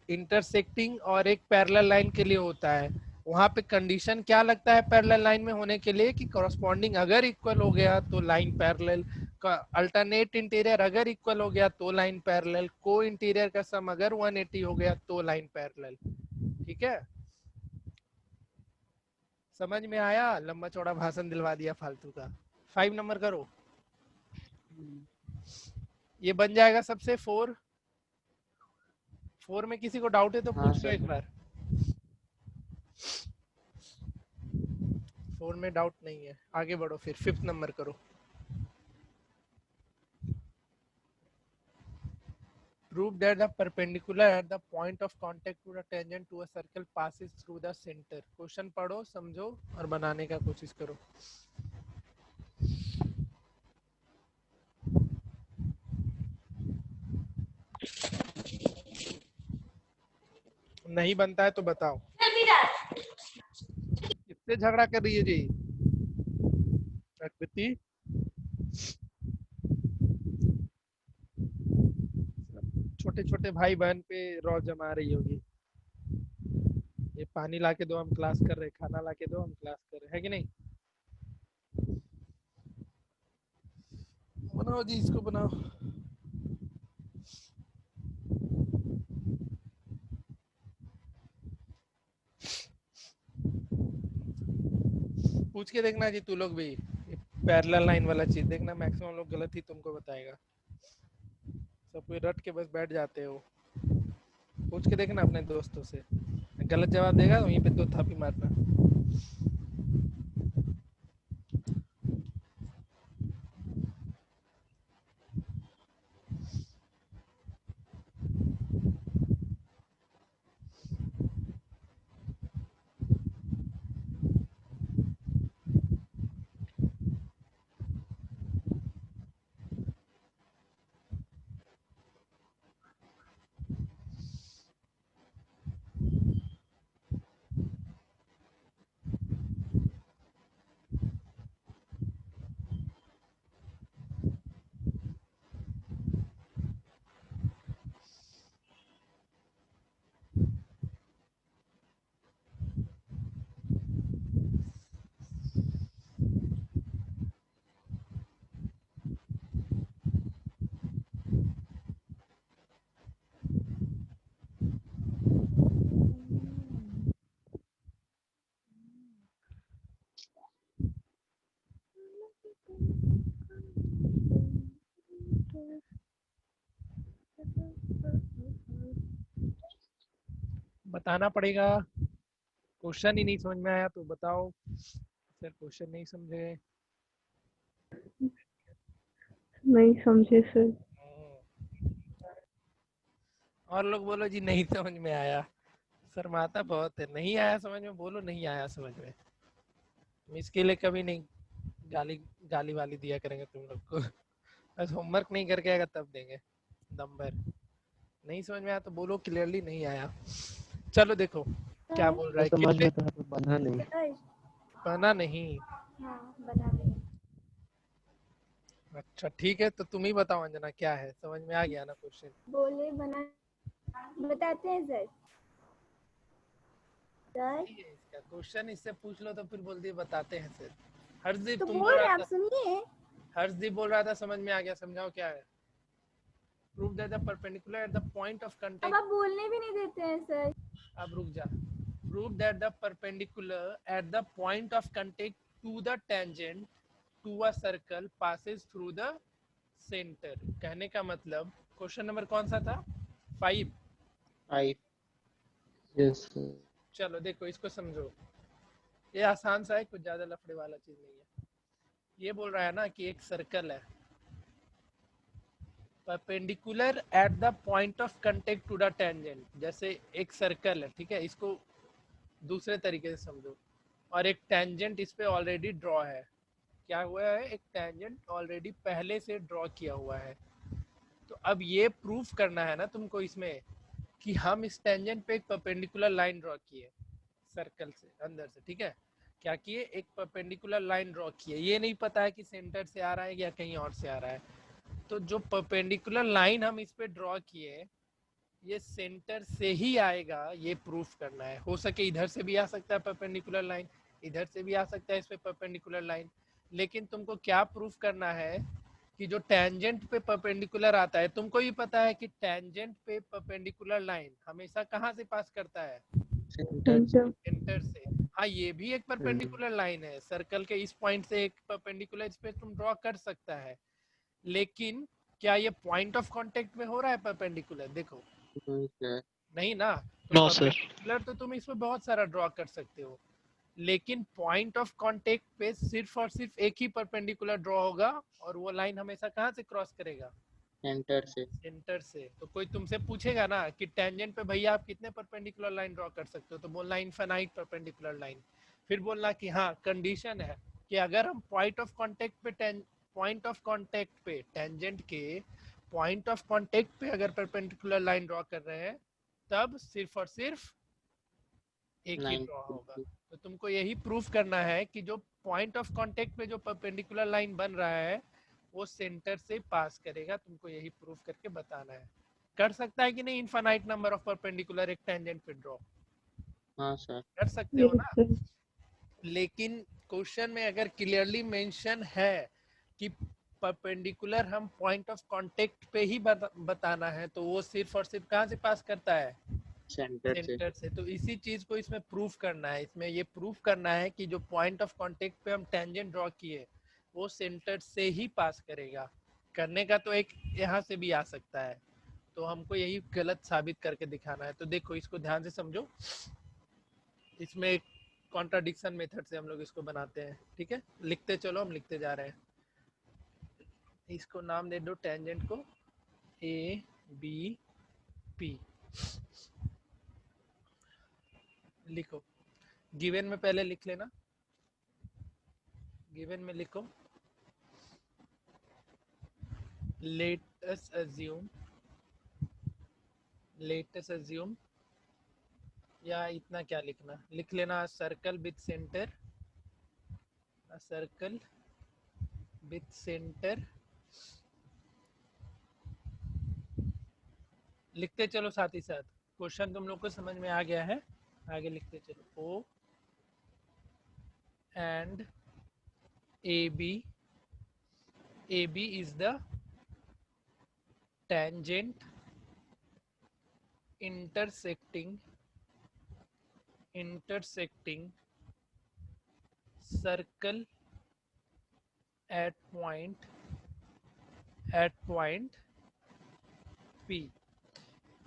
इंटरसेक्टिंग और एक पैरेलल लाइन के लिए होता है। वहां पे कंडीशन क्या लगता है पैरेलल लाइन में होने के लिए? कि कॉरस्पॉन्डिंग अगर इक्वल हो गया तो लाइन पैरेलल, अल्टरनेट इंटीरियर अगर इक्वल हो गया तो लाइन पैरेलल, को इंटीरियर का सम अगर 180 हो गया तो लाइन पैरेलल। ठीक है, समझ में आया? लंबा चौड़ा भाषण दिलवा दिया फालतू का। 5 नंबर करो, ये बन जाएगा सबसे 4 में किसी को डाउट है तो पूछ लो एक बार। 4 में डाउट नहीं है, आगे बढ़ो फिर 5th नंबर करो। Prove that the perpendicular at the point of contact to the tangent to a circle passes through the center। Question पढ़ो, समझो और बनाने का कोशिश करो। नहीं बनता है तो बताओ। किससे झगड़ा कर रही है जी प्रकृति? छोटे छोटे भाई बहन पे रौ जमा रही होगी। ये पानी लाके दो, हम क्लास कर रहे, खाना लाके दो, हम क्लास कर रहे, है कि नहीं? बनाओ जी, इसको बनाओ। पूछ के देखना जी तू लोग भी, पैरेलल लाइन वाला चीज देखना, मैक्सिमम लोग गलत ही तुमको बताएगा। सब कोई रट के बस बैठ जाते हो। पूछ के देखना अपने दोस्तों से, गलत जवाब देगा वहीं पे 2 थापी मारना। बताना पड़ेगा। क्वेश्चन ही नहीं समझ में आया तो बताओ। सर क्वेश्चन नहीं समझे? नहीं समझे सर। और लोग बोलो जी नहीं समझ में आया। शर्माता बहुत है, नहीं आया समझ में, बोलो नहीं आया समझ में। हम इसके लिए कभी नहीं गाली वाली दिया करेंगे तुम लोग को। बस होमवर्क नहीं करके आएगा तब देंगे दम भर। नहीं समझ में आया तो बोलो क्लियरली नहीं आया। चलो देखो क्या बोल रहा है। समझ कितने में तो है, पर बना नहीं। बना नहीं? हाँ बना देंगे। अच्छा ठीक है, तो तुम ही बताओ अंजना क्या है, समझ में आ गया ना क्वेश्चन? बोले बना बताते हैं सर। सर इसका क्वेश्चन इससे पूछ लो तो फिर बोल दिए बताते हैं सर। हर्षदीप तो तुम बोल बोल रहे रहा आप था, सुनिए। हर्षदीप बोल रहा था समझ में आ गया, समझाओ क्या है। Prove that the perpendicular at the point of अब कांटेक्ट। आप बोलने भी नहीं देते हैं सर। अब रुक जा। Prove that the perpendicular at the point of contact to the tangent to a circle passes through the centre. कहने का मतलब क्वेश्चन नंबर कौन सा था? 5। 5। Yes sir. चलो देखो इसको समझो, ये आसान सा है, कुछ ज्यादा लफड़े वाला चीज नहीं है। ये बोल रहा है ना कि एक सर्कल है, perpendicular at the point of contact to the tangent. जैसे एक सर्कल है, ठीक है, इसको दूसरे तरीके से समझो, और एक टेंजेंट इस पे ऑलरेडी ड्रॉ है। क्या हुआ है? एक टेंजेंट ऑलरेडी पहले से ड्रॉ किया हुआ है। तो अब ये प्रूफ करना है ना तुमको इसमें कि हम इस टेंजेंट पे एक परपेंडिकुलर लाइन ड्रॉ किए सर्कल से अंदर से, ठीक है। क्या किए? एक परपेंडिकुलर लाइन ड्रॉ किए। ये नहीं पता है कि सेंटर से आ रहा है या कहीं और से आ रहा है। तो जो परपेंडिकुलर लाइन हम इस पे ड्रॉ किए ये सेंटर से ही आएगा, ये प्रूफ करना है। हो सके इधर से भी आ सकता है परपेंडिकुलर लाइन, इधर से भी आ सकता है इस पे परपेंडिकुलर लाइन, लेकिन तुमको क्या प्रूफ करना है कि जो टेंजेंट पे परपेंडिकुलर आता है, तुमको ही पता है कि टेंजेंट पे परपेंडिकुलर लाइन हमेशा कहाँ से पास करता है? सेंटर। सेंटर से। हाँ ये भी एक परपेंडिकुलर लाइन है, सर्कल के इस पॉइंट से एक परपेंडिकुलर इस पे तुम ड्रॉ कर सकता है, लेकिन क्या ये पॉइंट ऑफ कांटेक्ट में हो रहा है परपेंडिकुलर? देखो नहीं ना। तो नो सर। परपेंडिकुलर तो तुम इसमें बहुत सारा ड्रॉ कर सकते हो, लेकिन पॉइंट ऑफ कांटेक्ट पे सिर्फ और सिर्फ एक ही परपेंडिकुलर ड्रॉ होगा और वो लाइन हमेशा कहाँ से क्रॉस करेगा? सेंटर से। सेंटर से। तो कोई तुमसे पूछेगा ना कि टेंजेंट पे भैया आप कितने परपेंडिकुलर लाइन ड्रॉ कर सकते हो, तो बोलना इनफाइनाइट परपेंडिकुलर लाइन। फिर बोलना कि हाँ कंडीशन है कि अगर हम पॉइंट ऑफ कांटेक्ट पे टेंजेंट के पॉइंट ऑफ कांटेक्ट पे अगर परपेंडिकुलर लाइन ड्रॉ कर रहे हैं तब सिर्फ और सिर्फ एक ही ड्रॉ होगा। 9 तो तुमको यही प्रूफ करना है कि जो पॉइंट ऑफ कांटेक्ट पे जो परपेंडिकुलर लाइन बन रहा है वो सेंटर से पास करेगा। तुमको यही प्रूफ करके बताना है। कर सकता है कि नहीं इनफाइनाइट नंबर ऑफ परपेंडिकुलर एक टेंजेंट पे ड्रॉ? हाँ सर। कर सकते हो यस ना? सर। लेकिन क्वेश्चन में अगर क्लियरली मेंशन है कि परपेंडिकुलर हम पॉइंट ऑफ कांटेक्ट पे ही बताना है तो वो सिर्फ और सिर्फ कहाँ से पास करता है? सेंटर से। सेंटर से। तो इसी चीज को इसमें प्रूफ करना है। इसमें ये प्रूफ करना है कि जो पॉइंट ऑफ कांटेक्ट पे हम टेंजेंट ड्रॉ किए वो सेंटर से ही पास करेगा। करने का तो एक यहाँ से भी आ सकता है, तो हमको यही गलत साबित करके दिखाना है। तो देखो इसको ध्यान से समझो। इसमें एक कॉन्ट्राडिक्शन मेथड से हम लोग इसको बनाते हैं। ठीक है, लिखते चलो, हम लिखते जा रहे हैं। इसको नाम दे दो टेंजेंट को ए बी पी। लिखो, गिवन में पहले लिख लेना। गिवन में लिखो let us assume या इतना क्या लिखना, लिख लेना सर्कल विथ सेंटर। लिखते चलो साथ ही साथ। क्वेश्चन तुम लोग को समझ में आ गया है, आगे लिखते चलो। O and A B is the tangent intersecting circle at point P।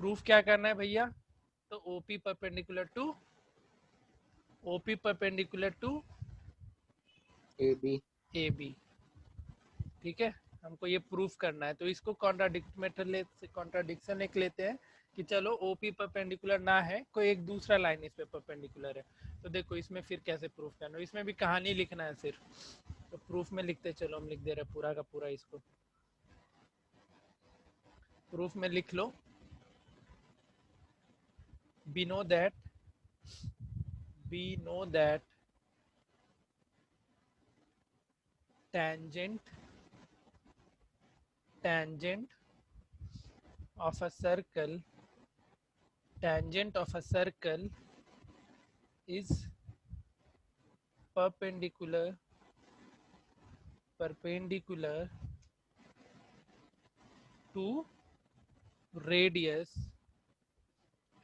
Proof क्या करना है भैया? तो OP परपेंडिकुलर टू AB। ठीक है, हमको ये प्रूफ करना है। तो इसको कॉन्ट्राडिक्शन एक लेते हैं कि चलो OP परपेंडिकुलर ना है, कोई एक दूसरा लाइन इस पे परपेंडिकुलर है। तो देखो इसमें फिर कैसे प्रूफ करना है, इसमें भी कहानी लिखना है सिर्फ। तो प्रूफ में लिखते चलो, हम लिख दे रहे पूरा का पूरा इसको। प्रूफ में लिख लो we know that tangent of a circle is perpendicular to radius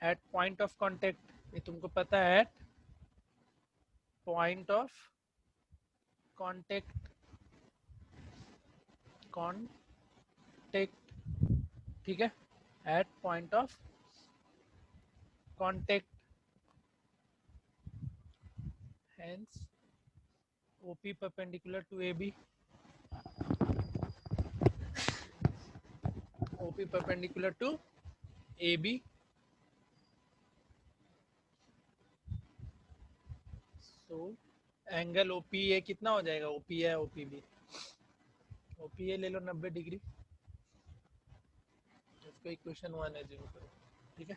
at point of contact। ये तुमको पता है, at point of contact ठीक है, at point of contact, hence OP perpendicular to AB। OP perpendicular to AB। तो एंगल OPA कितना हो जाएगा? OPA OPB, OPA ले लो 90 डिग्री। इसको इक्वेशन 1 एज्यूम करो। ठीक है,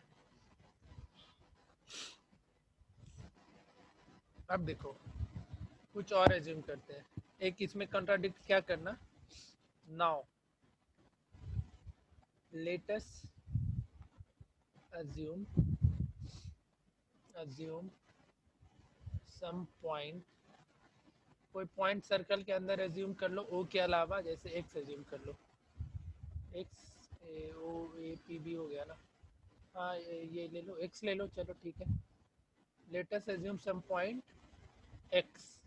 अब देखो कुछ और एज्यूम करते हैं। एक इसमें कॉन्ट्राडिक्ट क्या करना। Now let us assume some point, कोई पॉइंट सर्कल के अंदर एज्यूम कर लो ओ के अलावा, जैसे एक्स एज्यूम कर लो। X O A P B हो गया ना, हाँ ये ले लो, एक्स ले लो, चलो ठीक है। Let us assume some point X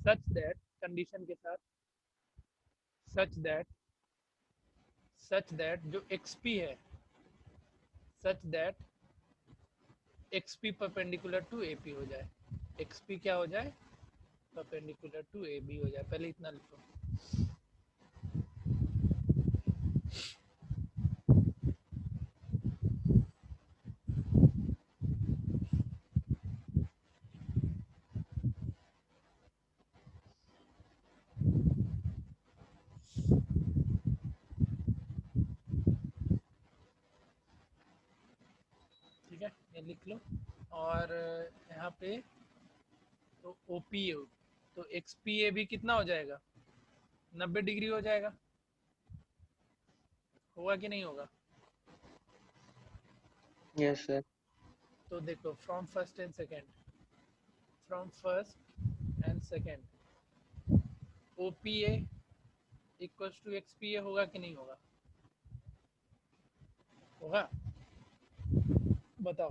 such that, condition के साथ, सच दैट जो एक्स पी है, such that XP perpendicular to AP हो जाए, XP क्या हो जाए, परपेंडिकुलर टू AB हो जाए। पहले इतना लिखो। ठीक है, ये लिख लो। और यहाँ पे तो OPA, तो XPA भी कितना हो जाएगा, 90 डिग्री हो जाएगा। होगा कि नहीं होगा? Yes, sir. तो देखो, from first and second OPA equals to XPA होगा कि नहीं होगा? होगा, बताओ।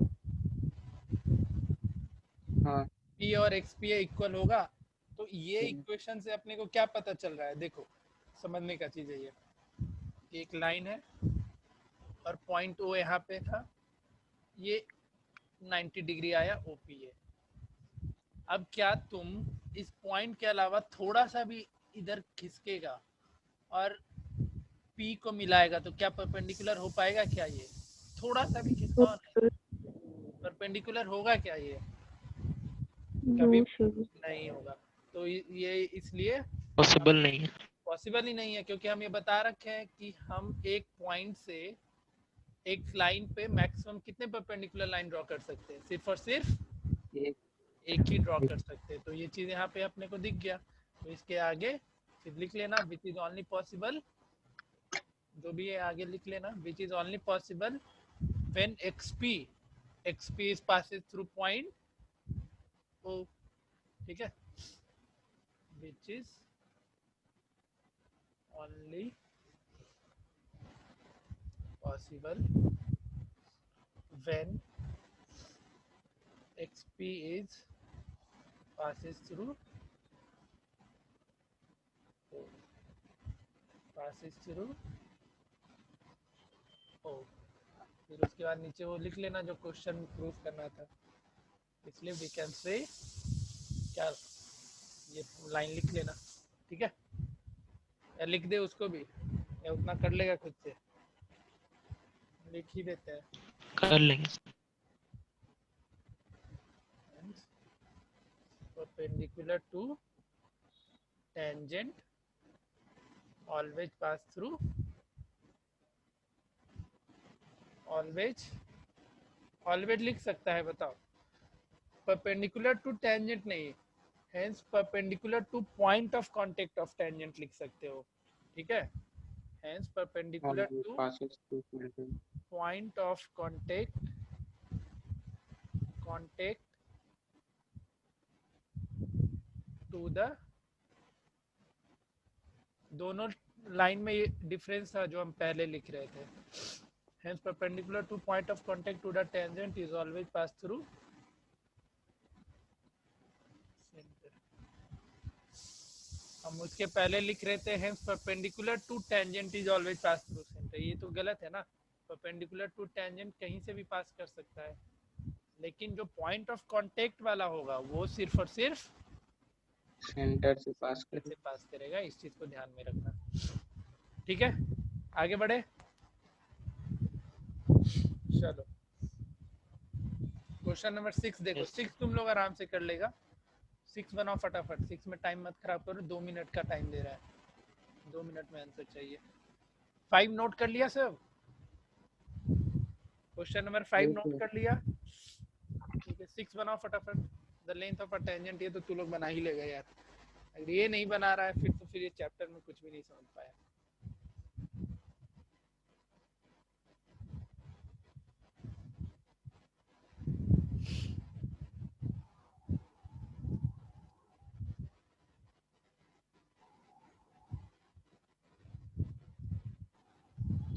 हाँ. P और XPA इक्वल होगा। तो ये हम्म. इक्वेशन से अपने को क्या पता चल रहा है, देखो समझने का चीज है ये। एक लाइन है और पॉइंट O यहाँ पे था, ये 90 डिग्री आया OPA। अब क्या तुम इस पॉइंट के अलावा थोड़ा सा भी इधर खिसकेगा और P को मिलाएगा तो क्या परपेंडिकुलर हो पाएगा क्या? ये थोड़ा सा भी खिसकाओ नहीं, परपेंडिकुलर होगा क्या? ये कभी नो सर। नहीं होगा। तो ये इसलिए पॉसिबल नहीं है। पॉसिबल ही नहीं है, क्योंकि हम ये बता रखे हैं कि हम एक पॉइंट से एक लाइन पे मैक्सिमम कितने परपेंडिकुलर लाइन ड्रॉ कर सकते हैं, सिर्फ और सिर्फ एक. एक ही ड्रॉ कर सकते हैं। तो ये चीज यहाँ पे अपने को दिख गया। तो इसके आगे फिर लिख लेना विच इज ओनली पॉसिबल, जो भी है आगे लिख लेना, which is only possible when XP is passes through point O। ठीक है, which is only possible when XP is passes through O, O। फिर उसके बाद नीचे वो लिख लेना जो क्वेश्चन प्रूफ करना था। इसलिए वी कैन से क्या, ये लाइन लिख लेना। ठीक है, या लिख दे उसको भी, या उतना कर लेगा खुद से, लिख ही देते हैं। कर लेंगे। Perpendicular to tangent always pass through, always लिख सकता है, बताओ। परपेंडिकुलर टू टेंजेंट नहीं, hence perpendicular to point of contact of tangent लिख सकते हो। ठीक है, hence perpendicular Always to passes through tangent. Point of contact to the, दोनों लाइन में ये डिफरेंस था जो हम पहले लिख रहे थे। Hence perpendicular to point of contact to the tangent is always pass through centre. हम उसके पहले लिख रहे थे hence perpendicular to tangent is always pass through centre. ये तो गलत है ना, परपेंडिकुलर टू टेंजेंट कहीं से भी पास कर सकता है, लेकिन जो पॉइंट ऑफ कांटेक्ट वाला होगा वो सिर्फ और सिर्फ सेंटर से पास से करें. पास करेगा। इस चीज को ध्यान में रखना। ठीक है, आगे बढ़े, चलो क्वेश्चन नंबर 6 देखो। 6 तुम लोग आराम से कर लेगा, 6 बनाओ फटाफट। 6 में टाइम मत खराब करो, 2 मिनट का टाइम दे रहा है, 2 मिनट में आंसर चाहिए। 5 नोट कर लिया सब? क्वेश्चन नंबर 5 नोट कर लिया? ठीक है, 6 बनाओ फटाफट। The length of a tangent, ये तो तू लोग बना ही लेगा यार। अगर ये नहीं बना रहा है फिर तो फिर ये चैप्टर में कुछ भी नहीं समझ पाया।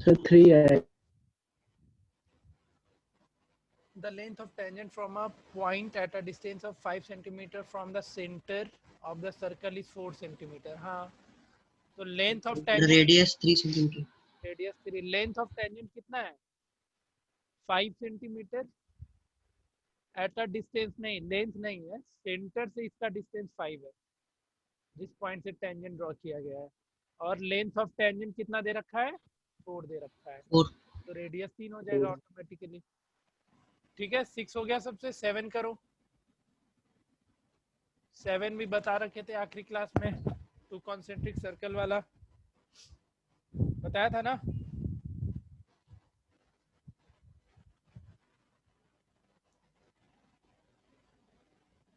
So 3 है. The length of tangent from a point at a distance of 5 centimeter from the center of the circle is 4 centimeter। हाँ, तो length of tangent, Radius 3 centimeter. Radius 3, length of tangent कितना है 5 सेंटीमीटर, एट अ डिस्टेंस नहीं, लेंथ नहीं है, सेंटर से इसका डिस्टेंस 5 है जिस पॉइंट से टेंजेंट ड्रॉ किया गया है, और लेंथ ऑफ टेंजेंट कितना दे रखा है, 4 दे रखा है, 4। तो रेडियस 3 हो जाएगा ऑटोमेटिकली। ठीक है, 6 हो गया सबसे, 7 करो। 7 भी बता रखे थे आखिरी क्लास में, 2 कॉन्सेंट्रिक सर्कल वाला बताया था ना।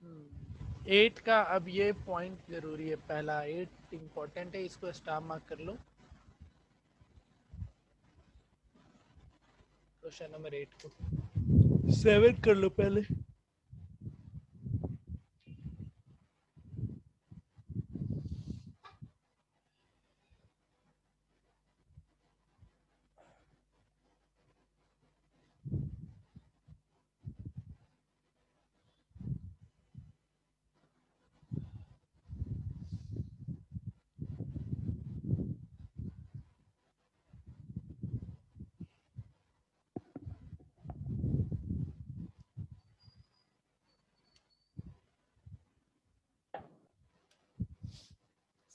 हम्म, 8 का अब ये पॉइंट जरूरी है, पहला 8 इंपॉर्टेंट है, इसको स्टार मार्क कर लो। क्वेश्चन नंबर 8 को 7 कर लो पहले।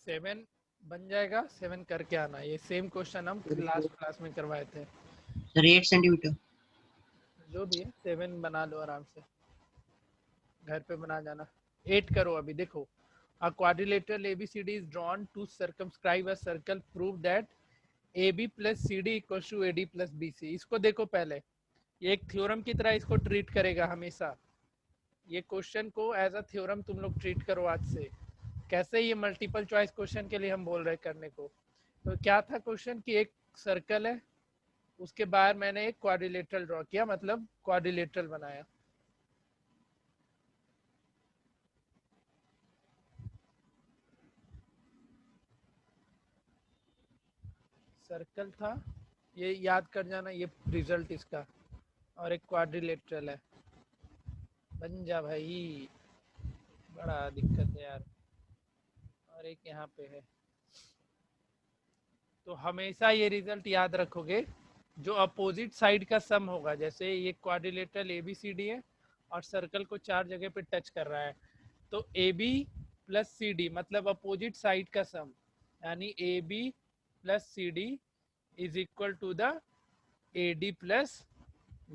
सेवन बन जाएगा, 7 करके आना। ये सेम क्वेश्चन हम लास्ट क्लास में करवाए थे। Sir 8 centimetre. जो भी है 7 बना लो आराम से, घर पे बना जाना। 8 करो अभी, देखो a quadrilateral ABCD is drawn to circumscribe a circle, prove that AB plus CD equals to AD plus BC। इसको देखो पहले, ये एक थ्योरम की तरह इसको ट्रीट करेगा हमेशा। ये क्वेश्चन को एज अ थ्योरम तुम लोग ट्रीट करो आज से। कैसे, ये मल्टीपल चॉइस क्वेश्चन के लिए हम बोल रहे करने को। तो क्या था क्वेश्चन कि एक सर्कल है, उसके बाहर मैंने एक क्वाड्रिलेटरल ड्रॉ किया, मतलब क्वाड्रिलेटरल बनाया। सर्कल था, ये याद कर जाना, ये रिजल्ट इसका, और एक क्वाड्रिलेटरल है। बन जा भाई, बड़ा दिक्कत है यार। और एक यहाँ पे है, तो हमेशा ये रिजल्ट याद रखोगे, जो अपोजिट साइड का सम होगा। जैसे ये क्वाड्रिलेटरल ABCD है और सर्कल को 4 जगह पे टच कर रहा है, तो AB प्लस CD मतलब अपोजिट साइड का सम, यानी AB plus CD is equal to the AD plus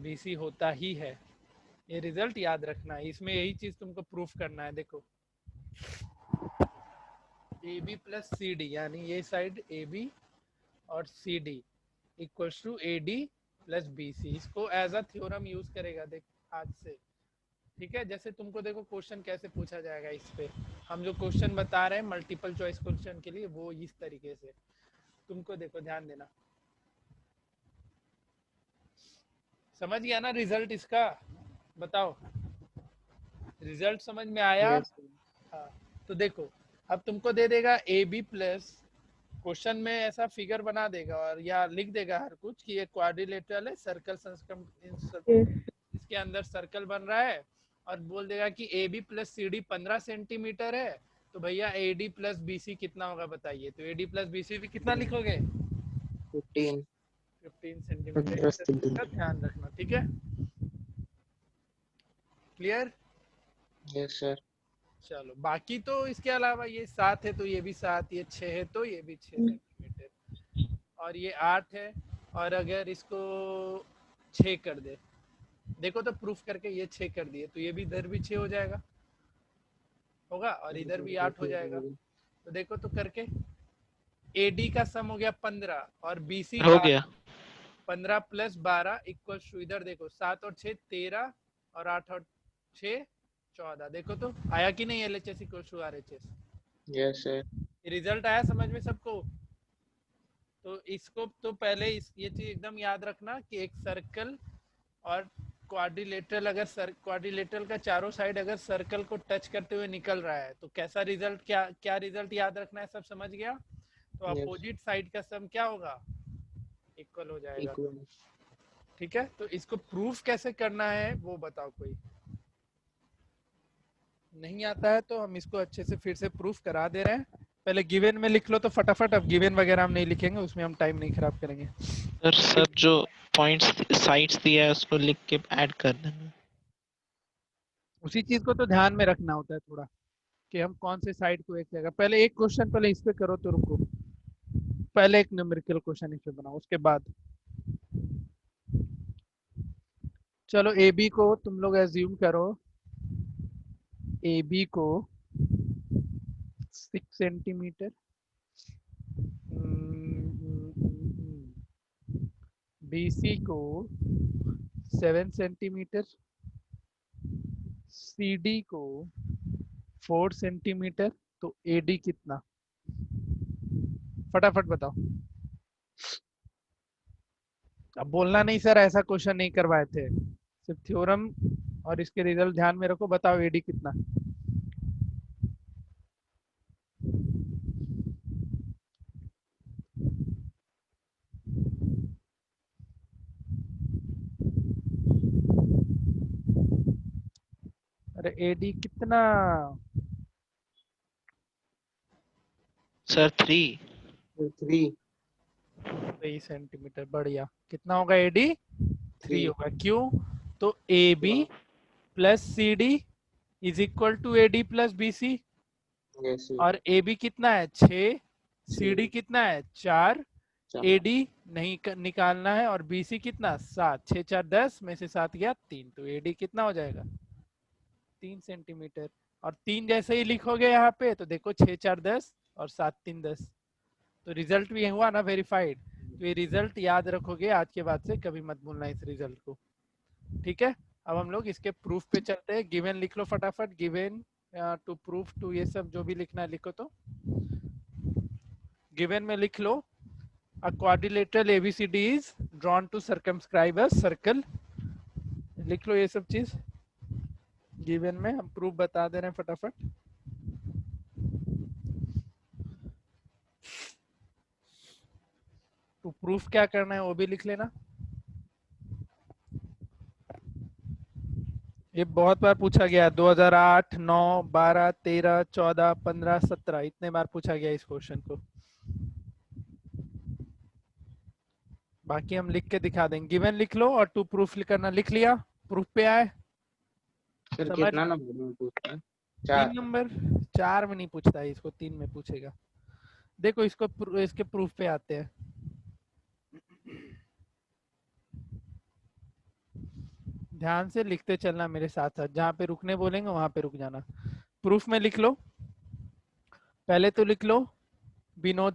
BC होता ही है। ये रिजल्ट याद रखना है, इसमें यही चीज तुमको प्रूफ करना है। देखो AB प्लस CD यानी ये साइड AB और CD equals to AD plus BC, इसको एज अ थ्योरम यूज करेगा देख आज से। ठीक है, जैसे तुमको देखो क्वेश्चन कैसे पूछा जाएगा, इस पे हम जो क्वेश्चन बता रहे हैं मल्टीपल चॉइस क्वेश्चन के लिए, वो इस तरीके से तुमको देखो, ध्यान देना। समझ गया ना रिजल्ट इसका? बताओ, रिजल्ट समझ में आया? हाँ, तो देखो अब तुमको दे देगा AB प्लस, क्वेश्चन में ऐसा फिगर बना देगा और या लिख देगा हर कुछ कि ये क्वाड्रिलेटरल है, सर्कल इसके अंदर सर्कल बन रहा है, और बोल देगा कि AB प्लस CD 15 सेंटीमीटर है, तो भैया AD प्लस BC कितना होगा बताइए। तो AD प्लस BC भी कितना लिखोगे? 15 सेंटीमीटर। ध्यान रखना, ठीक है? क्लियर? Yes sir. चलो, बाकी तो इसके अलावा ये 7 है तो ये भी 7, ये 6 है तो ये भी 6 सेंटीमीटर, और ये 8 है, और अगर इसको 6 कर दे, देखो तो प्रूफ करके ये 6 कर दिए, तो ये भी इधर भी 6 हो जाएगा होगा, और इधर भी 8 हो जाएगा। तो देखो तो करके, AD का सम हो गया 15 और BC हो का गया 15 प्लस 12 इक्वल टू, इधर देखो 7 और 6 13, और 8 और 6 14। देखो तो आया कि नहीं LHS equal to RHS? Yes sir. Result आया समझ में सबको? तो इसको तो पहले ये चीज एकदम याद रखना कि एक सर्कल और क्वाड्रिलेटरल, अगर क्वाड्रिलेटरल का चारों साइड अगर सर्कल को टच करते हुए निकल रहा है तो कैसा रिजल्ट, क्या रिजल्ट याद रखना है, सब समझ गया? तो अपोजिट साइड का सम क्या होगा? इक्वल हो जाएगा। ठीक है, तो इसको प्रूफ कैसे करना है वो बताओ। कोई नहीं आता है तो हम इसको अच्छे से फिर से प्रूफ करा दे रहे हैं। पहले गिवन में लिख लो तो फटाफट, अब गिवन वगैरह हम नहीं लिखेंगे, उसमें हम टाइम नहीं खराब करेंगे। सर, सब जो पॉइंट्स साइड्स दिया है उसको लिख के ऐड कर देना। उसी चीज को तो ध्यान में रखना होता है थोड़ा, कि हम कौन से साइड को एक जगह। पहले एक क्वेश्चन पहले इस पे करो तो रुको, पहले एक न्यूमेरिकल क्वेश्चन इस पे बनाओ, उसके बाद चलो ए बी को तुम लोग एज्यूम करो, ए बी को 6 सेंटीमीटर, बी सी को 7 सेंटीमीटर, सी डी को 4 सेंटीमीटर, तो ए डी कितना? फटाफट बताओ। अब बोलना नहीं सर ऐसा क्वेश्चन नहीं करवाए थे, सिर्फ थ्योरम और इसके रिजल्ट ध्यान में रखो। बताओ एडी कितना? अरे एडी कितना? सर 3। 3 3 सेंटीमीटर। बढ़िया। कितना होगा एडी? 3 होगा। क्यों? तो A B plus C D is equal to A D plus B C, yes और ए बी कितना है? 6, सी डी कितना है? 4, ए डी नहीं निकालना है, और बी सी कितना? 7। 6 4 10 में से 7 गया 3, तो ए डी कितना हो जाएगा? 3 सेंटीमीटर। और 3 जैसे ही लिखोगे यहाँ पे तो देखो 6 4 10 और 7 3 10, तो रिजल्ट भी हुआ ना वेरीफाइड। तो ये रिजल्ट याद रखोगे, आज के बाद से कभी मत भूलना इस रिजल्ट को, ठीक है? अब हम लोग इसके प्रूफ पे चलते हैं। गिवन लिख लो फटाफट, गिवन टू प्रूफ टू, ये सब जो भी लिखना है लिखो। तो गिवन में लिख लो, a quadrilateral ABCD is drawn to circumscribe a circle। लिख लो ये सब चीज गिवन में, हम प्रूफ बता दे रहे हैं फटाफट। तो प्रूफ क्या करना है वो भी लिख लेना। ये बहुत बार पूछा गया, 2008, 9, 12, 13, 14, 15, 17, इतने बार पूछा गया इस क्वेश्चन को। बाकी हम लिख के दिखा देंगे। गिवन लिख लो और टू प्रूफ करना। लिख लिया? प्रूफ पे आए? सर समझ? कितना नंबर में पूछता है? 3 नंबर। 4 में नहीं पूछता है, इसको 3 में पूछेगा। देखो इसको इसके प्रूफ पे आते हैं। ध्यान से लिखते चलना मेरे साथ साथ, जहाँ पे रुकने बोलेंगे वहां पे रुक जाना। प्रूफ में लिख लो, पहले तो लिख लो we know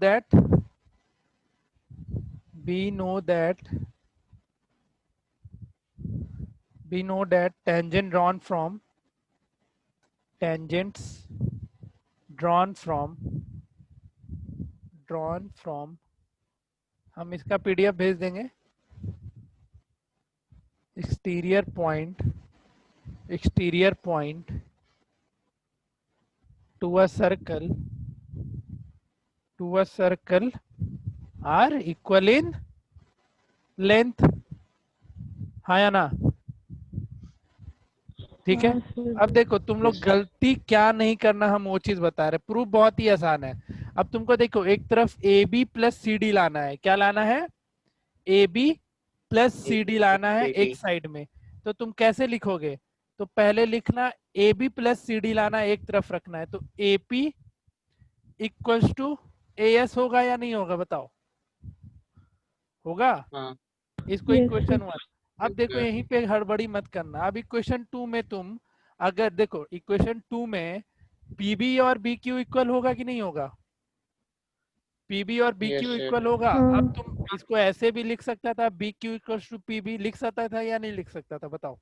that tangents drawn from, हम इसका पीडीएफ भेज देंगे। exterior point to a circle are equal in length, हाँ या ना? ठीक है। अब देखो तुम लोग गलती क्या नहीं करना, हम वो चीज बता रहे। प्रूफ बहुत ही आसान है। अब तुमको देखो एक तरफ A B plus C D लाना है। क्या लाना है? A B plus C D लाना है एक साइड में। तो तुम कैसे लिखोगे? तो पहले लिखना A B plus C D लाना है, एक तरफ रखना है। तो A P equals to A S होगा या नहीं होगा? बताओ। होगा? हाँ। इसको इक्वेशन 1। अब देखो यहीं पे हड़बड़ी मत करना। अब इक्वेशन 2 में तुम अगर देखो, इक्वेशन 2 में पी बी और बी क्यू इक्वल होगा कि नहीं होगा? पी बी और बी क्यू इक्वल होगा। अब तुम इसको ऐसे भी लिख सकता था, B Q equal to P B लिख सकता था या नहीं लिख सकता था? बताओ।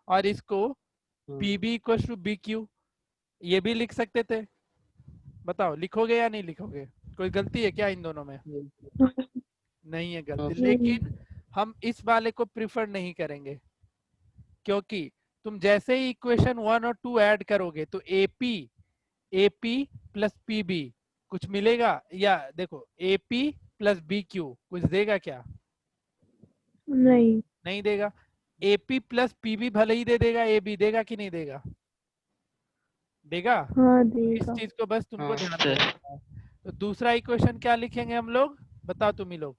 और इसको P B equal to B Q ये भी लिख सकते थे। बताओ लिखोगे या नहीं लिखोगे? कोई गलती है क्या इन दोनों में? नहीं है गलती। लेकिन हम इस वाले को प्रिफर नहीं करेंगे, क्योंकि तुम जैसे ही इक्वेशन 1 और 2 ऐड करोगे तो AP प्लस PB कुछ मिलेगा? या देखो AP प्लस BQ कुछ देगा क्या? नहीं देगा। AP प्लस PB भले ही दे देगा, AB देगा कि नहीं देगा? देगा। हाँ देगा। इस चीज को बस तुमको ध्यान में रखना है। तो दूसरा इक्वेशन क्या लिखेंगे हम लोग? बताओ तुम ही लोग।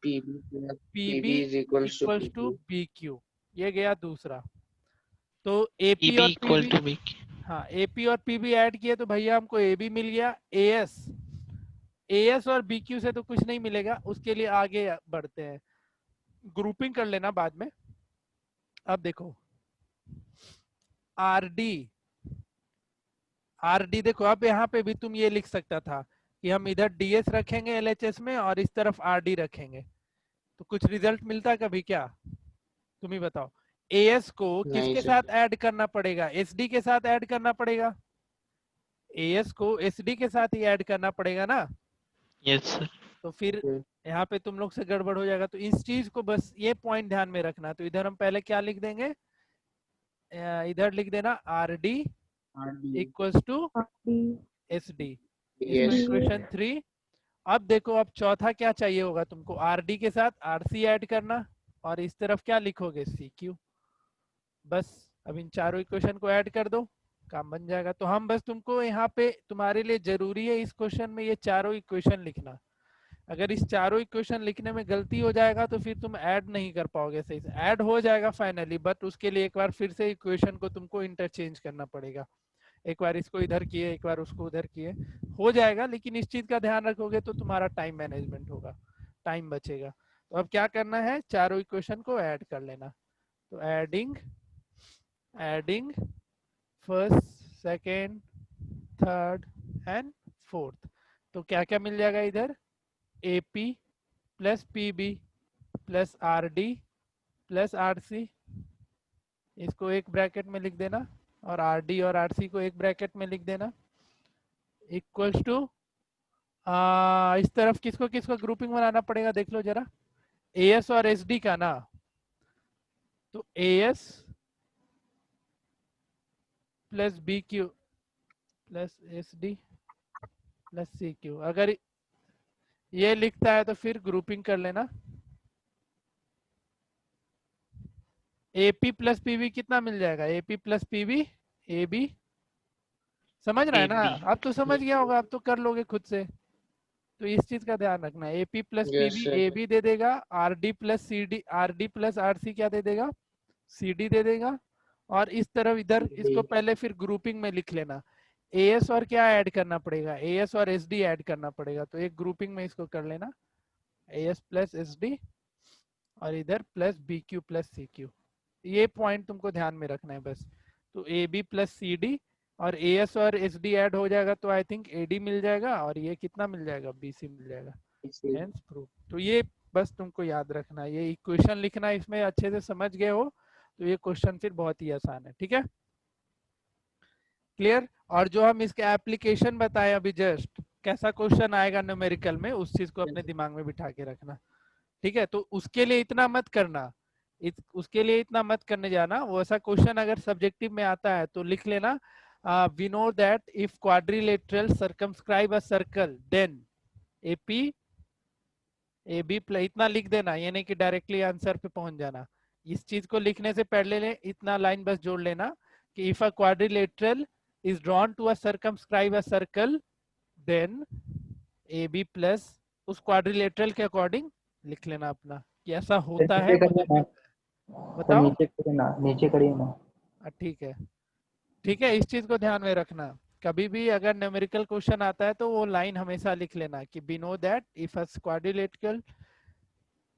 PB इक्वल्स टू BQ, ये गया दूसरा। तो एपी EB और इक्वल पीबी, टू B। हाँ एपी और पीबी ऐड किए तो भैया हमको एबी मिल गया। एएस, एएस और बीक्यू से तो कुछ नहीं मिलेगा, उसके लिए आगे बढ़ते हैं, ग्रुपिंग कर लेना बाद में। अब देखो आरडी, आरडी देखो अब यहाँ पे भी तुम ये लिख सकता था कि हम इधर डीएस रखेंगे एलएचएस में और इस तरफ आरडी रखेंगे, तो कुछ रिजल्ट मिलता कभी क्या, तुम ही बताओ। एएस को नहीं किसके सर। साथ ऐड करना पड़ेगा, एसडी के साथ ऐड करना पड़ेगा, एएस को एसडी के साथ ही ऐड करना पड़ेगा ना। Yes sir. तो फिर हम्म। यहाँ पे तुम लोग से गड़बड़ हो जाएगा, तो इस चीज को बस ये पॉइंट ध्यान में रखना। तो इधर हम पहले क्या लिख देंगे, इधर लिख देना R D equals to S D, इसको यस। इक्वेशन 3। अब देखो अब चौथा क्या चाहिए होगा तुमको, आर डी के साथ आर सी ऐड करना और इस तरफ क्या लिखोगे सी क्यू। बस अब इन चारों इक्वेशन को ऐड कर दो, काम बन जाएगा। तो हम बस तुमको यहाँ पे तुम्हारे लिए जरूरी है इस क्वेश्चन में ये चारों इक्वेशन लिखना। अगर इस चारों इक्वेशन लिखने में गलती हो जाएगा तो फिर तुम ऐड नहीं कर पाओगे सही से। ऐड हो जाएगा फाइनली, बट उसके लिए एक बार फिर से इक्वेशन को तुमको इंटरचेंज करना पड़ेगा, एक बार इसको इधर किए एक बार उसको उधर किए, हो जाएगा। लेकिन इस चीज का ध्यान रखोगे तो तुम्हारा टाइम मैनेजमेंट होगा, टाइम बचेगा। तो अब क्या करना है, चारों इक्वेशन को ऐड कर लेना। तो adding, adding first second third and fourth, तो क्या क्या मिल जाएगा इधर, AP plus PB plus RD plus RC, इसको एक ब्रैकेट में लिख देना, और RD और RC को एक ब्रैकेट में लिख देना, इक्वल्स टू इस तरफ किसको किसको ग्रुपिंग बनाना पड़ेगा देख लो जरा, AS और SD का ना। तो AS plus BQ plus SD plus CQ, अगर ये लिखता है तो फिर ग्रुपिंग कर लेना। AP प्लस PB कितना मिल जाएगा, AP प्लस PB AB, समझ रहा है ना, AB। अब तो समझ गया होगा, अब तो कर लोगे खुद से। तो इस चीज का ध्यान रखना है, AP plus yes PB sir. AB दे देगा, RD plus CD, RD plus RC क्या दे देगा, CD दे देगा। और इस तरफ इधर इसको पहले फिर ग्रुपिंग में लिख लेना, AS और क्या ऐड करना पड़ेगा, AS और SD ऐड करना पड़ेगा, तो एक ग्रुपिंग में इसको कर लेना, AS प्लस SD और इधर प्लस BQ प्लस CQ। ये पॉइंट तुमको ध्यान में रखना है बस। तो AB प्लस CD और AS और SD ऐड हो जाएगा तो आई थिंक AD मिल जाएगा, और ये कितना मिल जाएगा, BC मिल जाएगा, हेंस प्रूफ। तो ये बस तुमको याद रखना, ये इक्वेशन लिखना, इसमें अच्छे से समझ गए हो तो ये क्वेश्चन फिर बहुत ही आसान है, ठीक है, क्लियर। और जो हम इसके एप्लीकेशन बताए अभी जस्ट, कैसा क्वेश्चन आएगा न्यूमेरिकल में, उस चीज को अपने दिमाग में बिठा के रखना, ठीक है। तो उसके लिए इतना मत करना, उसके लिए इतना मत करने जाना, वो ऐसा क्वेश्चन अगर सब्जेक्टिव में आता है तो लिख लेना, we know that if quadrilateral circumscribe a circle then AP AB plus इतना लिख देना, ये नहीं कि डायरेक्टली आंसर पे पहुंच जाना। इस चीज को लिखने से पहले इतना लाइन बस जोड़ लेना कि if a quadrilateral is drawn to a circumscribe a circle then AB plus उस क्वाड्रिलेटरल के अकॉर्डिंग लिख लेना अपना कि ऐसा होता है, मुझे बताओ। नीचे करिए ना, नीचे करिए ना। ठीक है, ठीक है, इस चीज को ध्यान में रखना। कभी भी अगर न्यूमेरिकल क्वेश्चन आता है तो वो लाइन हमेशा लिख लेना कि we know that if a quadrilateral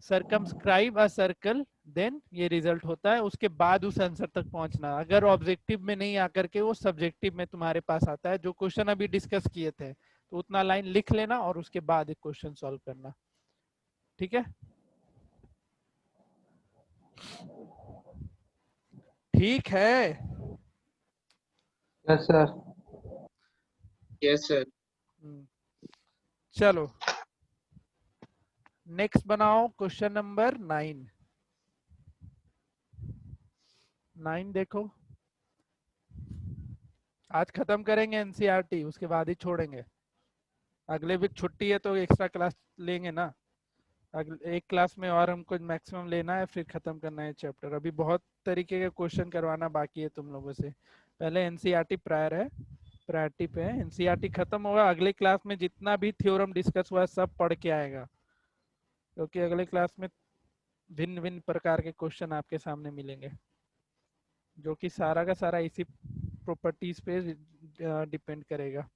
circumscribe a circle then ये रिजल्ट होता है, उसके बाद उस आंसर तक पहुंचना। अगर ऑब्जेक्टिव में नहीं आकर के वो सब्जेक्टिव में तुम्हारे पास आता है, जो क्वेश्चन अभी डिस्कस किए थे, तो उतना लाइन लिख लेना और उसके बाद एक क्वेश्चन सॉल्व करना, ठीक है, ठीक है। Yes sir. Yes sir. चलो नेक्स्ट बनाओ क्वेश्चन नंबर 9। 9 देखो, आज खत्म करेंगे एनसीईआरटी, उसके बाद ही छोड़ेंगे। अगले वीक छुट्टी है तो एक्स्ट्रा क्लास लेंगे ना, अगले एक क्लास में और हमको मैक्सिमम लेना है, फिर खत्म करना है चैप्टर। अभी बहुत तरीके के क्वेश्चन करवाना बाकी है तुम लोगों से। पहले एनसीईआरटी प्रायर है, प्रायोरिटी पे है। एनसीईआरटी खत्म होगा, अगले क्लास में जितना भी थ्योरम डिस्कस हुआ है सब पढ़ के आएगा, क्योंकि अगले क्लास में भिन्न भिन्न प्रकार के क्वेश्चन आपके सामने मिलेंगे। जो कि सारा का सारा इसी प्रॉपर्टीज पे डिपेंड करेगा।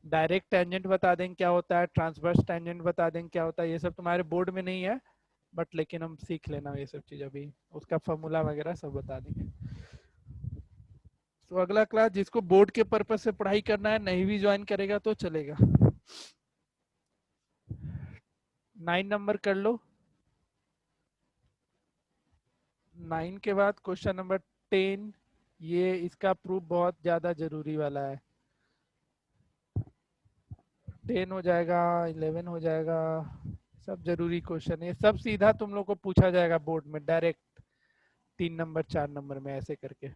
डायरेक्ट टेंजेंट बता देंगे क्या होता है, ट्रांसवर्स टेंजेंट बता देंगे क्या होता है, ये सब तुम्हारे बोर्ड में नहीं है बट लेकिन हम सीख लेना ये सब चीज़, अभी उसका फॉर्मूला वगैरह सब बता देंगे। तो अगला क्लास जिसको बोर्ड के पर्पज से पढ़ाई करना है नहीं भी ज्वाइन करेगा तो चलेगा। 9 नंबर कर लो। 9 के बाद क्वेश्चन नंबर 10, ये इसका प्रूफ बहुत ज्यादा जरूरी वाला है। 10 हो जाएगा, 11 हो जाएगा, सब जरूरी क्वेश्चन है, सब सीधा तुम लोग को पूछा जाएगा बोर्ड में डायरेक्ट 3 नंबर 4 नंबर में ऐसे करके।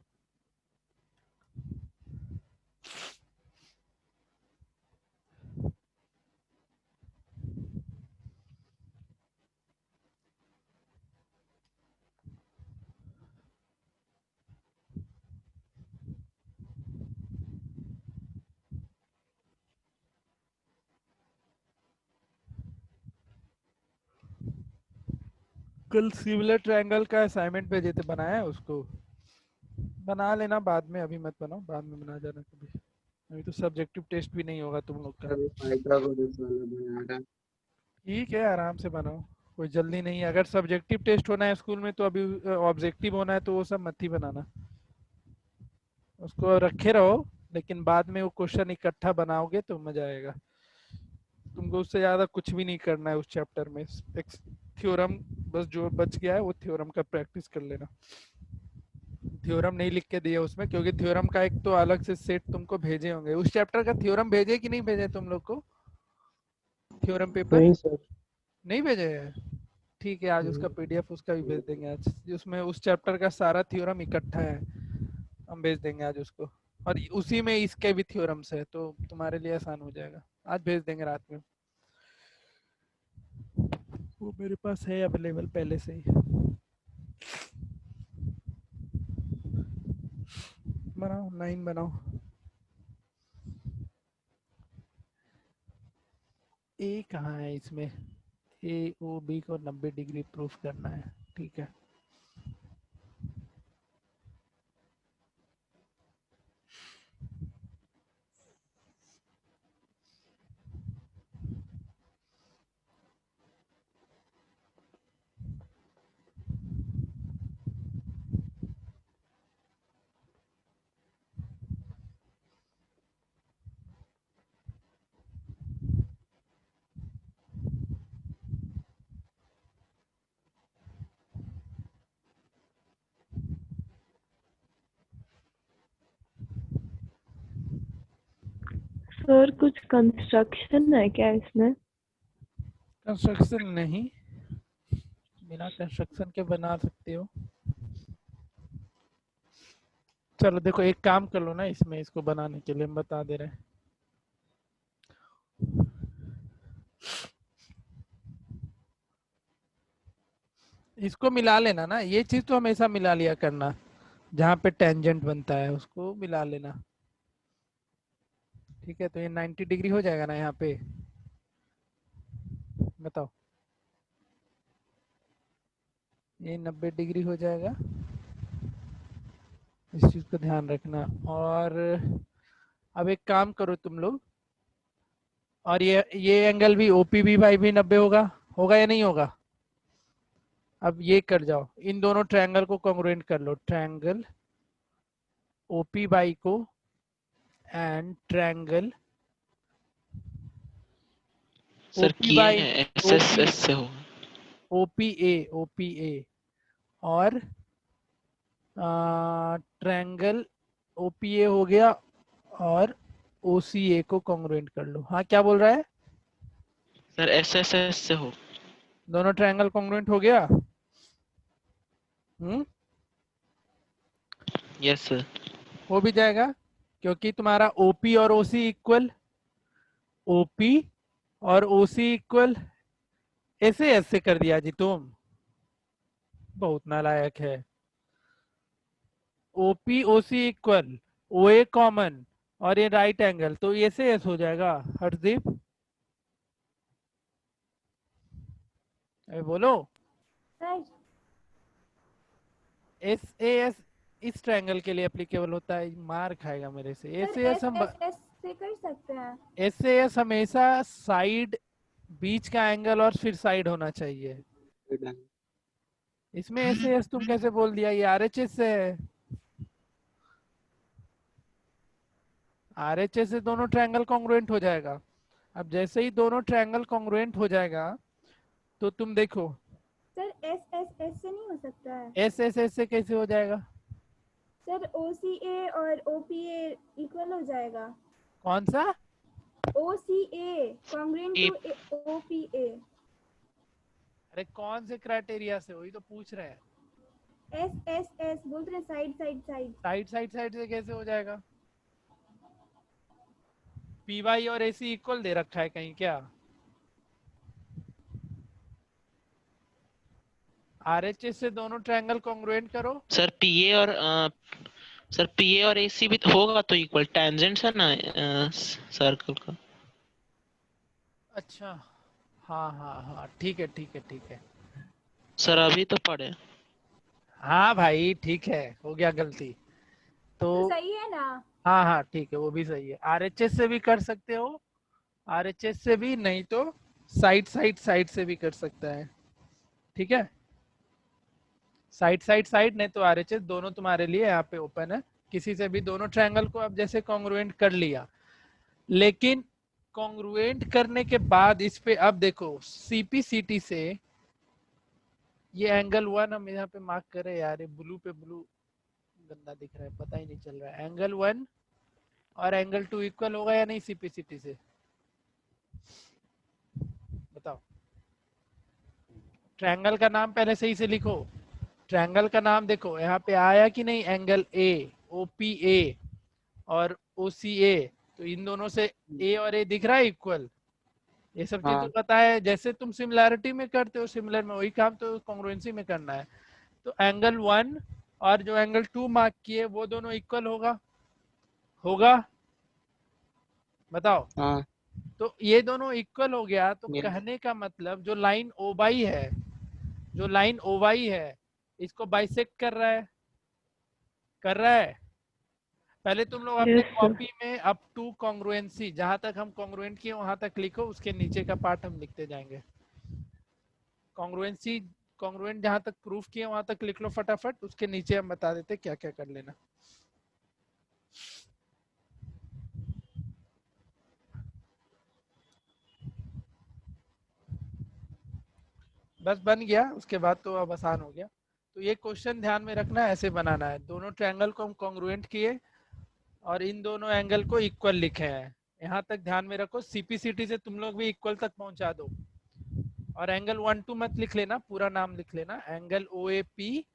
कल सिमिलर ट्रायंगल का असाइनमेंट भेजे थे, बनाया है उसको? बना लेना बाद में, अभी मत बनाओ, बाद में बना जाना कभी, अभी तो सब्जेक्टिव टेस्ट भी नहीं होगा तुम लोग का। अभी पाइथागोरस वाला बना रहा। ठीक है, आराम से बनाओ, कोई जल्दी नहीं है। अगर सब्जेक्टिव टेस्ट होना है स्कूल में तो अभी ऑब्जेक्टिव होना है तो वो सब मत ही बनाना, उसको रखे रहो, लेकिन बाद में वो क्वेश्चन इकट्ठा बनाओगे तो मजा आएगा। तुमको उससे ज्यादा कुछ भी नहीं करना है उस चैप्टर में, एक थ्योरम बस जो बच गया है वो थ्योरम का प्रैक्टिस कर लेना। थ्योरम नहीं लिख के दिया उसमें, क्योंकि थ्योरम का एक तो अलग से सेट तुमको भेजे होंगे। उस चैप्टर का थ्योरम भेजे कि नहीं भेजे तुम लोग को? थ्योरम पेपर नहीं सर। नहीं भेजे हैं? ठीक है, आज उसका पीडीएफ उसका भी भेज देंगे आज, उसमें उस चैप्टर का सारा थ्योरम इकट्ठा है, हम भेज देंगे आज उसको। और उसी में इसके भी थ्योरम्स है तो तुम्हारे लिए आसान हो जाएगा, आज भेज देंगे रात में, वो मेरे पास है अवेलेबल पहले से ही। बनाओ 9 बनाओ। ए कहाँ है इसमें? ए ओ बी को 90 डिग्री प्रूफ करना है, ठीक है। सर कुछ कंस्ट्रक्शन है क्या इसमें? कंस्ट्रक्शन नहीं, बिना कंस्ट्रक्शन के बना सकते हो। चलो देखो, एक काम कर लो ना, इसमें इसको बनाने के लिए हम बता दे रहे हैं। इसको मिला लेना ना, ये चीज तो हमेशा मिला लिया करना, जहाँ पे टेंजेंट बनता है उसको मिला लेना, ठीक है। तो ये 90 डिग्री हो जाएगा ना यहाँ पे, बताओ, ये 90 डिग्री हो जाएगा, इस चीज को ध्यान रखना। और अब एक काम करो तुम लोग, और ये एंगल भी ओपी भी भाई भी 90 होगा, होगा या नहीं होगा? अब ये कर जाओ, इन दोनों ट्रायंगल को कॉन्ग्रुएंट कर लो, ट्रायंगल ओपी बाई को एंड ट्रायंगल सर ओपी किए बाई हैं, एसएसएस से होगा। ओपीए और ट्रायंगल ओपीए हो गया, और ओसीए को कॉन्ग्रुएंट कर लो। हाँ क्या बोल रहा है? सर एसएसएस से हो। दोनों ट्रायंगल कॉन्ग्रुएंट हो गया? Yes sir. हो भी जाएगा, क्योंकि तुम्हारा ओपी और ओसी इक्वल, ओपी और ओसी इक्वल, ऐसे ऐसे कर दिया जी तुम, बहुत नालायक है। ओपी ओसी इक्वल, ओए कॉमन और ये राइट एंगल, तो ऐसे ऐसे हो जाएगा। हरदीप बोलो, सर एस ए एस इस ट्रायंगल के लिए एप्लीकेबल होता है, मार खाएगा मेरे से। सर एस एस हम एस एस से कर सकते हैं। एस हमेशा साइड, बीच का एंगल और फिर साइड होना चाहिए। इसमें एस तुम कैसे बोल दिया? ये आरएचएस से है। आरएचएस से दोनों ट्रायंगल कॉन्ग्रुएंट हो जाएगा। अब जैसे ही दोनों ट्रायंगल कॉन्ग्रुएंट हो जाएगा तो तुम देखो सर एस से नहीं हो सकता है। एस से कैसे हो जाएगा? सर OCA और OPA इक्वल हो जाएगा। कौन सा? OCA congruent to OPA। अरे कौन से क्राइटेरिया से? वही तो पूछ रहे हैं। एस बोलते हैं साइड साइड साइड। साइड से कैसे हो जाएगा? पीवाई और एसी इक्वल दे रखा है कहीं क्या? आरएचएस से दोनों ट्रायंगल कॉन्ग्रुएंट करो। सर पीए और एसी भी तो होगा तो इक्वल, टेंजेंट्स है ना सर्कल का। अच्छा, हाँ ठीक है। सर अभी तो पढ़े। हाँ भाई ठीक है, हो गया गलती तो। तो सही है ना। हाँ ठीक है, वो भी सही है। आरएचएस से भी कर सकते हो, आरएचएस से भी, नहीं तो साइड से भी कर सकता है। ठीक है, साइड नहीं तो आरएचएस, दोनों तुम्हारे लिए यहाँ पे ओपन है। किसी से भी दोनों ट्रायंगल को अब जैसे कॉन्ग्रुएंट कर लिया, लेकिन कॉन्ग्रुएंट करने के बाद इस पे अब देखो सीपीसीटी से ये एंगल 1 हम यहाँ पे मार्क करें यार, ये ब्लू पे ब्लू गंदा दिख रहा है, पता ही नहीं चल रहा है। एंगल 1 और एंगल 2 इक्वल होगा या नहीं सीपीसीटी से? बताओ। ट्रायंगल का नाम पहले सही से लिखो। ट्रायंगल का नाम देखो यहाँ पे आया कि नहीं, एंगल ए, ओपीए और ओसीए, तो इन दोनों से ए और ए दिख रहा है इक्वल। ये सब चीज तो हाँ पता है, जैसे तुम सिमिलैरिटी में करते हो सिमिलर में, वही काम तो कॉन्ग्रुएंसी में करना है। तो एंगल 1 और जो एंगल 2 मार्क किए वो दोनों इक्वल होगा बताओ। हाँ तो ये दोनों इक्वल हो गया तो yes, कहने का मतलब जो लाइन ओ बाई है, जो लाइन ओ वाई है, इसको बाइसेक्ट कर रहा है। पहले तुम लोग अपने यस सर। कॉपी में अप टू कॉन्ग्रुएंसी, जहां तक हम कॉन्ग्रुएंट किए वहां तक लिखो, उसके नीचे का पार्ट हम लिखते जाएंगे। कॉन्ग्रुएंसी, कॉन्ग्रुएंट जहां तक प्रूफ किए वहां तक लिख लो फटाफट, उसके नीचे हम बता देते क्या क्या कर लेना। बस बन गया, उसके बाद तो अब आसान हो गया। तो ये क्वेश्चन ध्यान में रखना, ऐसे बनाना है। दोनों ट्रायंगल को हम कॉन्ग्रुएंट किए और इन दोनों एंगल को इक्वल लिखे हैं, यहाँ तक ध्यान में रखो। सीपीसीटी से तुम लोग भी इक्वल तक पहुंचा दो। और एंगल 1 2 मत लिख लेना, पूरा नाम लिख लेना, angle OAP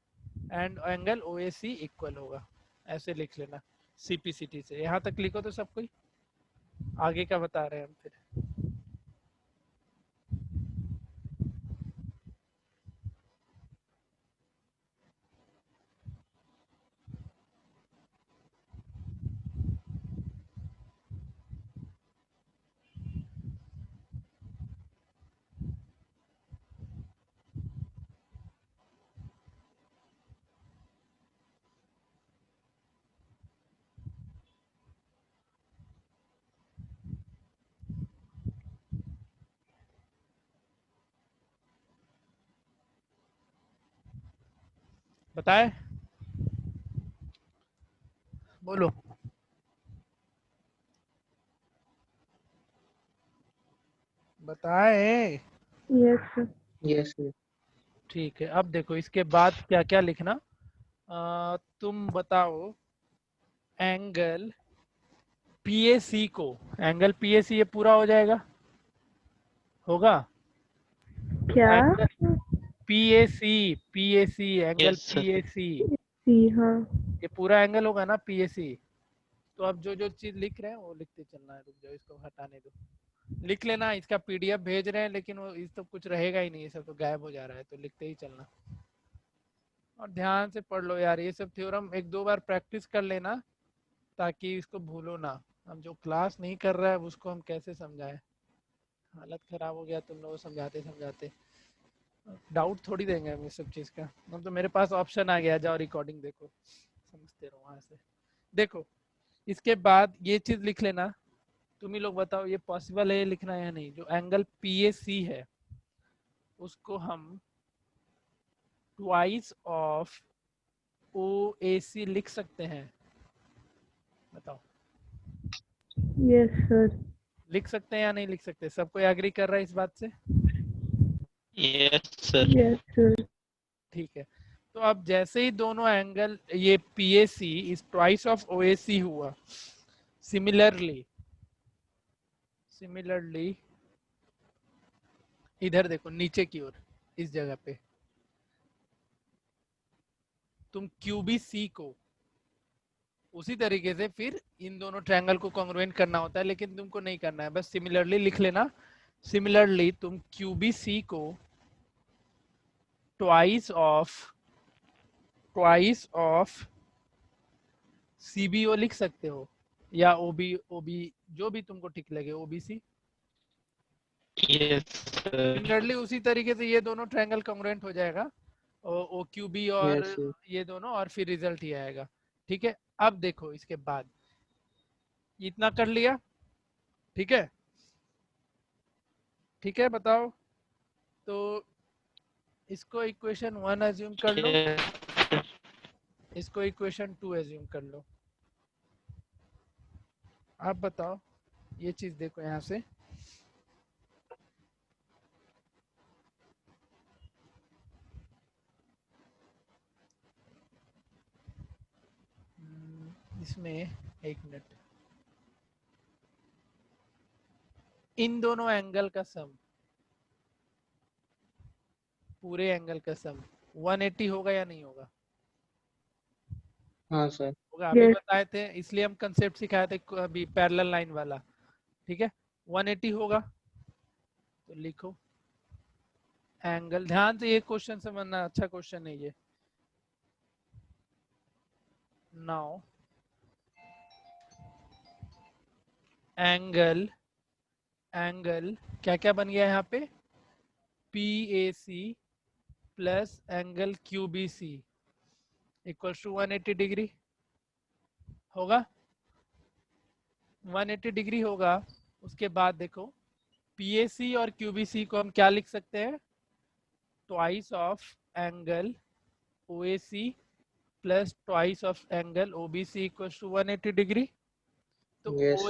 and angle OAC equal होगा, ऐसे लिख लेना सीपीसीटी से। यहाँ तक लिखो तो सब कोई, आगे का बता रहे हैं हम फिर। बताए, बोलो। बताए। Yes sir. yes, yes. ठीक है, अब देखो इसके बाद क्या क्या लिखना। तुम बताओ एंगल पीएसी को, एंगल पीएसी ये पूरा हो जाएगा, होगा? क्या? Angle PAC angle yes sir. PAC, C हाँ। ये पूरा एंगल होगा ना पीएसी। तो अब जो जो चीज लिख रहे हैं वो लिखते चलना है, रुक जाओ इसको हटाने दो। लिख लेना, इसका पीडीएफ भेज रहे हैं लेकिन वो इस तो कुछ रहेगा ही नहीं, ये सब तो गायब हो जा रहा है, तो लिखते ही चलना। और ध्यान से पढ़ लो यार, ये सब थ्योरम एक दो बार प्रैक्टिस कर लेना ताकि इसको भूलो ना। हम जो क्लास नहीं कर रहा है उसको हम कैसे समझाएं, हालत खराब हो गया तुम लोग समझाते समझाते। डाउट थोड़ी देंगे हम इस सब चीज़ का, हम तो मेरे पास ऑप्शन आ गया, जाओ रिकॉर्डिंग देखो, समझते रहो वहां से। देखो इसके बाद ये चीज लिख लेना, तुम ही लोग बताओ ये पॉसिबल है लिखना या नहीं। जो एंगल PAC है उसको हम ट्वाइस ऑफ OAC लिख सकते हैं, बताओ यस सर। लिख सकते हैं या नहीं लिख सकते? सब कोई एग्री कर रहा है इस बात से? Yes sir. Yes sir. ठीक है, तो अब जैसे ही दोनों एंगल ये PAC is twice of OAC हुआ, सिमिलरली इधर देखो नीचे की ओर इस जगह पे तुम QBC को उसी तरीके से फिर इन दोनों ट्रायंगल को कॉन्ग्रुएंट करना होता है, लेकिन तुमको नहीं करना है, बस सिमिलरली लिख लेना। सिमिलरली तुम QBC को ट्वाइस ऑफ CBO लिख सकते हो, या OB जो भी तुमको ठीक लगे, OBC। Yes sir. सिमिलरली उसी तरीके से ये दोनों ट्रायंगल कॉन्ग्रुएंट हो जाएगा, OQB और Yes, sir. ये दोनों, और फिर रिजल्ट ही आएगा। ठीक है, अब देखो इसके बाद इतना कर लिया, ठीक है? ठीक है, बताओ तो इसको इक्वेशन 1 एज्यूम कर लो, इसको इक्वेशन 2 एज्यूम कर लो। आप बताओ, ये चीज देखो यहाँ से, इसमें एक मिनट, इन दोनों एंगल का सम, पूरे एंगल का सम 180 होगा या नहीं होगा? हाँ सर। होगा, अभी Yes. बताए थे, इसलिए हम कंसेप्ट सिखाए थे अभी पैरेलल लाइन वाला। ठीक है, 180 होगा, तो लिखो एंगल, ध्यान से ये क्वेश्चन समझना, अच्छा क्वेश्चन है ये। नाउ एंगल क्या क्या बन गया यहाँ पे? PAC plus angle QBC equals to 180 degree होगा, 180 डिग्री होगा। उसके बाद देखो PAC और QBC को हम क्या लिख सकते हैं? Twice of angle OAC plus twice of angle OBC equals to 180 degree. तो Yes.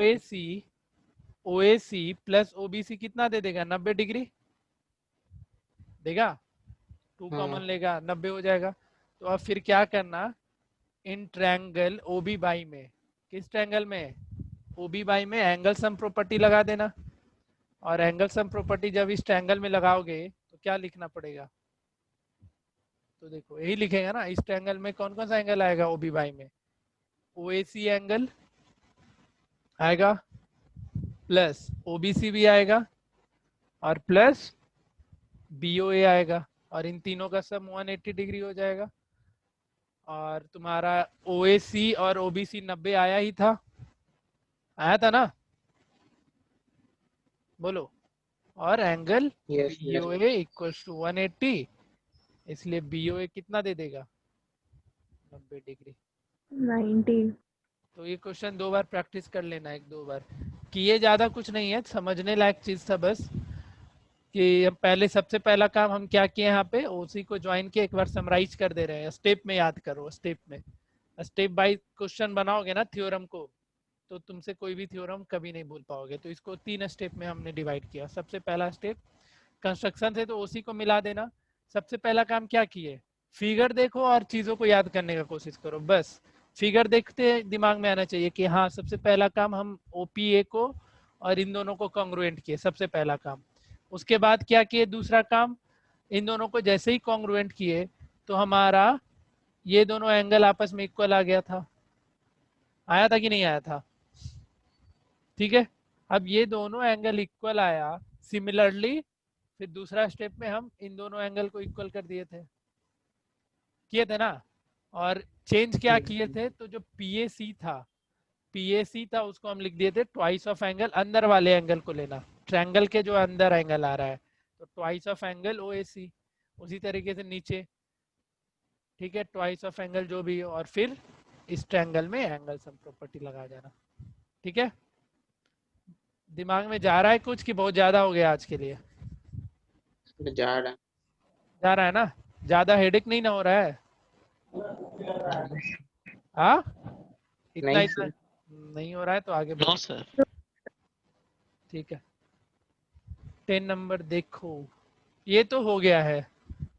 OAC प्लस OBC कितना दे देगा? 90 डिग्री देगा, 2 हाँ। कॉमन लेगा, 90 हो जाएगा। तो अब फिर क्या करना, इन ट्रायंगल OB बाई में, किस ट्रायंगल में? OB बाई में एंगल सम प्रॉपर्टी लगा देना, और एंगल सम प्रॉपर्टी जब इस ट्रायंगल में लगाओगे तो क्या लिखना पड़ेगा? तो देखो यही लिखेगा ना, इस ट्रायंगल में कौन कौन सा एंगल आएगा? OB बाई में OAC एंगल आएगा, प्लस OBC भी आएगा, और प्लस BOA आएगा, और इन तीनों का सम 180 डिग्री हो जाएगा। और तुम्हारा OAC और OBC 90 आया ही था, आया था ना, बोलो। और angle Yes. Yes. BOA equals to 180, इसलिए BOA कितना दे देगा? 90 डिग्री। 90। तो ये क्वेश्चन 2 बार प्रैक्टिस कर लेना, 1-2 बार किए, ज्यादा कुछ नहीं है, समझने लायक चीज था बस। कि हम पहले, सबसे पहला काम हम क्या किए यहाँ पे, OC को ज्वाइन किए, एक बार समराइज कर दे रहे हैं, स्टेप में याद करो, स्टेप में, स्टेप बाय क्वेश्चन बनाओगे ना थ्योरम को, तो तुमसे कोई भी थ्योरम कभी नहीं भूल पाओगे। तो इसको 3 स्टेप में हमने डिवाइड किया। सबसे पहला स्टेप कंस्ट्रक्शन से, तो OC को मिला देना। सबसे पहला काम क्या किए, फिगर देखो और चीजों को याद करने का कोशिश करो, बस फिगर देखते दिमाग में आना चाहिए कि हाँ सबसे पहला काम हम OPA को और इन दोनों को कॉन्ग्रुएंट किए, सबसे पहला काम। उसके बाद क्या किए, दूसरा काम, इन दोनों को जैसे ही कॉन्ग्रुएंट किए तो हमारा ये दोनों एंगल आपस में इक्वल आ गया था, आया था कि नहीं आया था? ठीक है, अब ये दोनों एंगल इक्वल आया, सिमिलरली फिर दूसरा स्टेप में हम इन दोनों एंगल को इक्वल कर दिए थे, किए थे ना। और चेंज क्या किए थे, तो जो PAC था उसको हम लिख दिए थे ट्वाइस ऑफ एंगल, अंदर वाले एंगल को लेना, ट्रायंगल के जो अंदर एंगल आ रहा है, तो ट्वाइस ऑफ एंगल OAC। उसी तरीके से नीचे, ठीक है, ट्वाइस ऑफ एंगल जो भी, और फिर इस ट्रायंगल में एंगल सम प्रॉपर्टी लगा जाना। ठीक है, दिमाग में जा रहा है कुछ कि बहुत ज्यादा हो गया आज के लिए? जा रहा जा रहा है ना? ज्यादा हेडेक नहीं ना हो रहा है? है। हाँ, इतना नहीं इतना सर। नहीं हो रहा है तो आगे नो बढ़ो। सर। ठीक है, 10 नंबर देखो, ये तो हो गया है।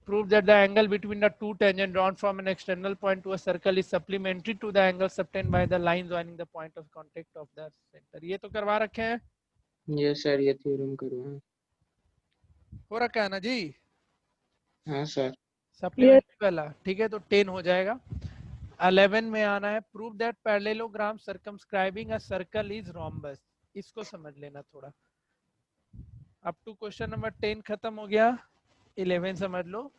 Prove that the angle between the two tangent drawn from an external point to a circle is supplementary to the angle subtended by the line joining the point of contact of the center। ये तो करवा रखे हैं, ये सर ये थ्योरम करवाएं। हो रखा है ना जी? हाँ सर। सप्लीमेंट्री वाला, ठीक है, तो 10 हो जाएगा। 11 में आना है, prove that parallelogram circumscribing a circle is rhombus. इसको समझ लेना थोड़ा। अप टू क्वेश्चन नंबर 10 खत्म हो गया, 11 समझ लो।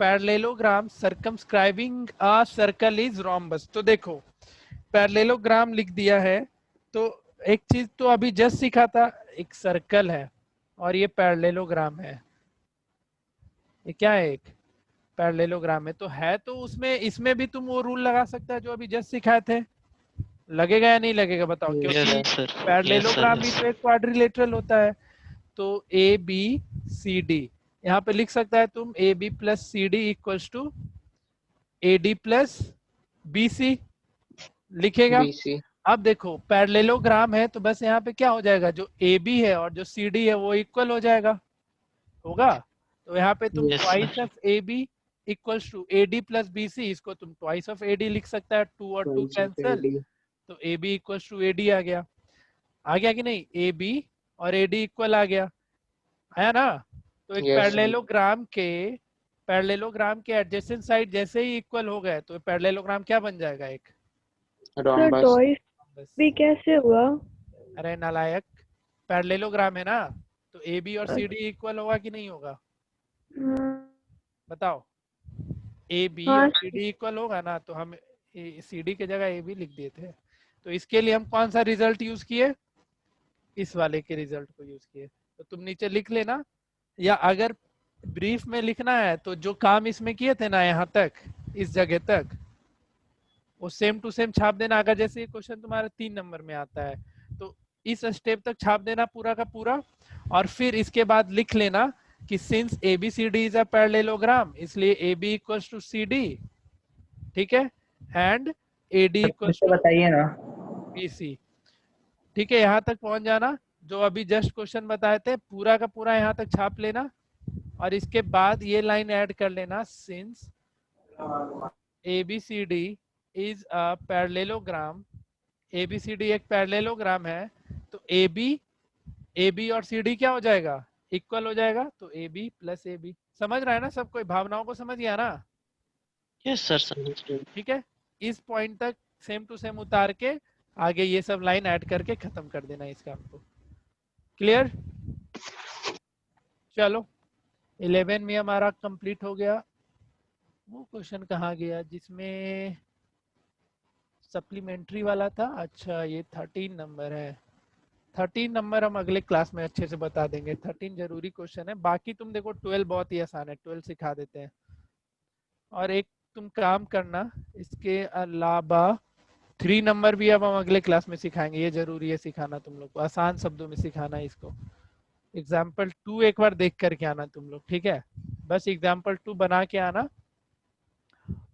Parallelogram circumscribing a circle is rhombus. तो देखो, पैरेललोग्राम लिख दिया है, तो एक चीज तो अभी जस्ट सीखा था, एक सर्कल है और ये पैरेललोग्राम है। ये क्या है? एक पैरेललोग्राम है, तो उसमें इसमें भी तुम वो रूल लगा सकता है जो अभी जस्ट सिखाए थे। लगेगा या नहीं लगेगा बताओ? Yes, यस क्योंकि सर, यस सर, पैरेललोग्राम भी यस। तो एक क्वाड्रिलेटरल होता है। तो ए बी सी डी, यहाँ पे लिख सकता है तुम A B plus C D equals to A D plus B C, लिखेगा। BC। अब देखो पैरेललोग्राम है तो बस यहाँ पे क्या हो जाएगा, जो ए बी है और जो सी डी है वो इक्वल हो जाएगा, होगा। तो यहाँ पे तुम yes twice sir. Of A B equals to A D plus B C, इसको तुम ट्वाइस ऑफ ए डी लिख सकता है, 2 और 2 Twice of कैंसल, AD। तो A B equals to A D आ गया। आ गया कि नहीं? ए बी और ए डी इक्वल आ गया, आया ना? तो एक Yes sir। पैरेललोग्राम के एडजेसेंट साइड जैसे ही इक्वल हो गए तो पैरेललोग्राम क्या बन जाएगा? एक सर Rhombus। टॉइस बस। भी कैसे हुआ? अरे नालायक, पैरेललोग्राम है ना, तो ए बी और सी डी इक्वल होगा कि नहीं होगा? हाँ, बताओ, ए बी हाँ और सी डी इक्वल होगा ना, तो हम सी डी के जगह ए बी लिख दिए थे। तो इसके लिए हम कौन सा रिजल्ट यूज किए? इस वाले के रिजल्ट को यूज किए। तो तुम नीचे लिख लेना, या अगर ब्रीफ में लिखना है तो जो काम इसमें किए थे ना यहाँ तक, इस जगह तक, वो सेम टू सेम छाप देना। अगर जैसे ये क्वेश्चन तुम्हारा 3 नंबर में आता है तो इस स्टेप तक छाप देना पूरा का पूरा, और फिर इसके बाद लिख लेना कि since A B C D is a parallelogram, इसलिए A B equals to C D, ठीक है, एंड ए डी फिर इक्वल्स से टू बताइए ना। B C. ठीक है, यहाँ तक पहुंच जाना। जो अभी जस्ट क्वेश्चन बताए थे पूरा का पूरा यहाँ तक छाप लेना, और इसके बाद ये लाइन ऐड कर लेना, since A B C D is a parallelogram, A B C D एक पैरेललोग्राम है, तो ए बी और सी डी क्या हो जाएगा? इक्वल हो जाएगा। तो A B plus A B. समझ रहा है ना सब कोई? भावनाओं को समझ गया ना? यस सर, समझ गया। ठीक है, इस पॉइंट तक सेम टू सेम उतार के आगे ये सब लाइन ऐड करके खत्म कर देना इस काम को। क्लियर? चलो 11 में हमारा कंप्लीट हो गया। वो क्वेश्चन कहाँ गया जिसमें सप्लीमेंट्री वाला था? अच्छा, ये 13 नंबर है। 13 नंबर हम अगले क्लास में अच्छे से बता देंगे। 13 जरूरी क्वेश्चन है। बाकी तुम देखो 12 बहुत ही आसान है, 12 सिखा देते हैं। और एक तुम काम करना, इसके अलावा 3 नंबर भी अब हम अगले क्लास में सिखाएंगे। ये जरूरी है सिखाना तुम लोग को, आसान शब्दों में सिखाना इसको। एग्जाम्पल 2 एक बार देख करके आना तुम लोग, ठीक है? बस एग्जाम्पल 2 बना के आना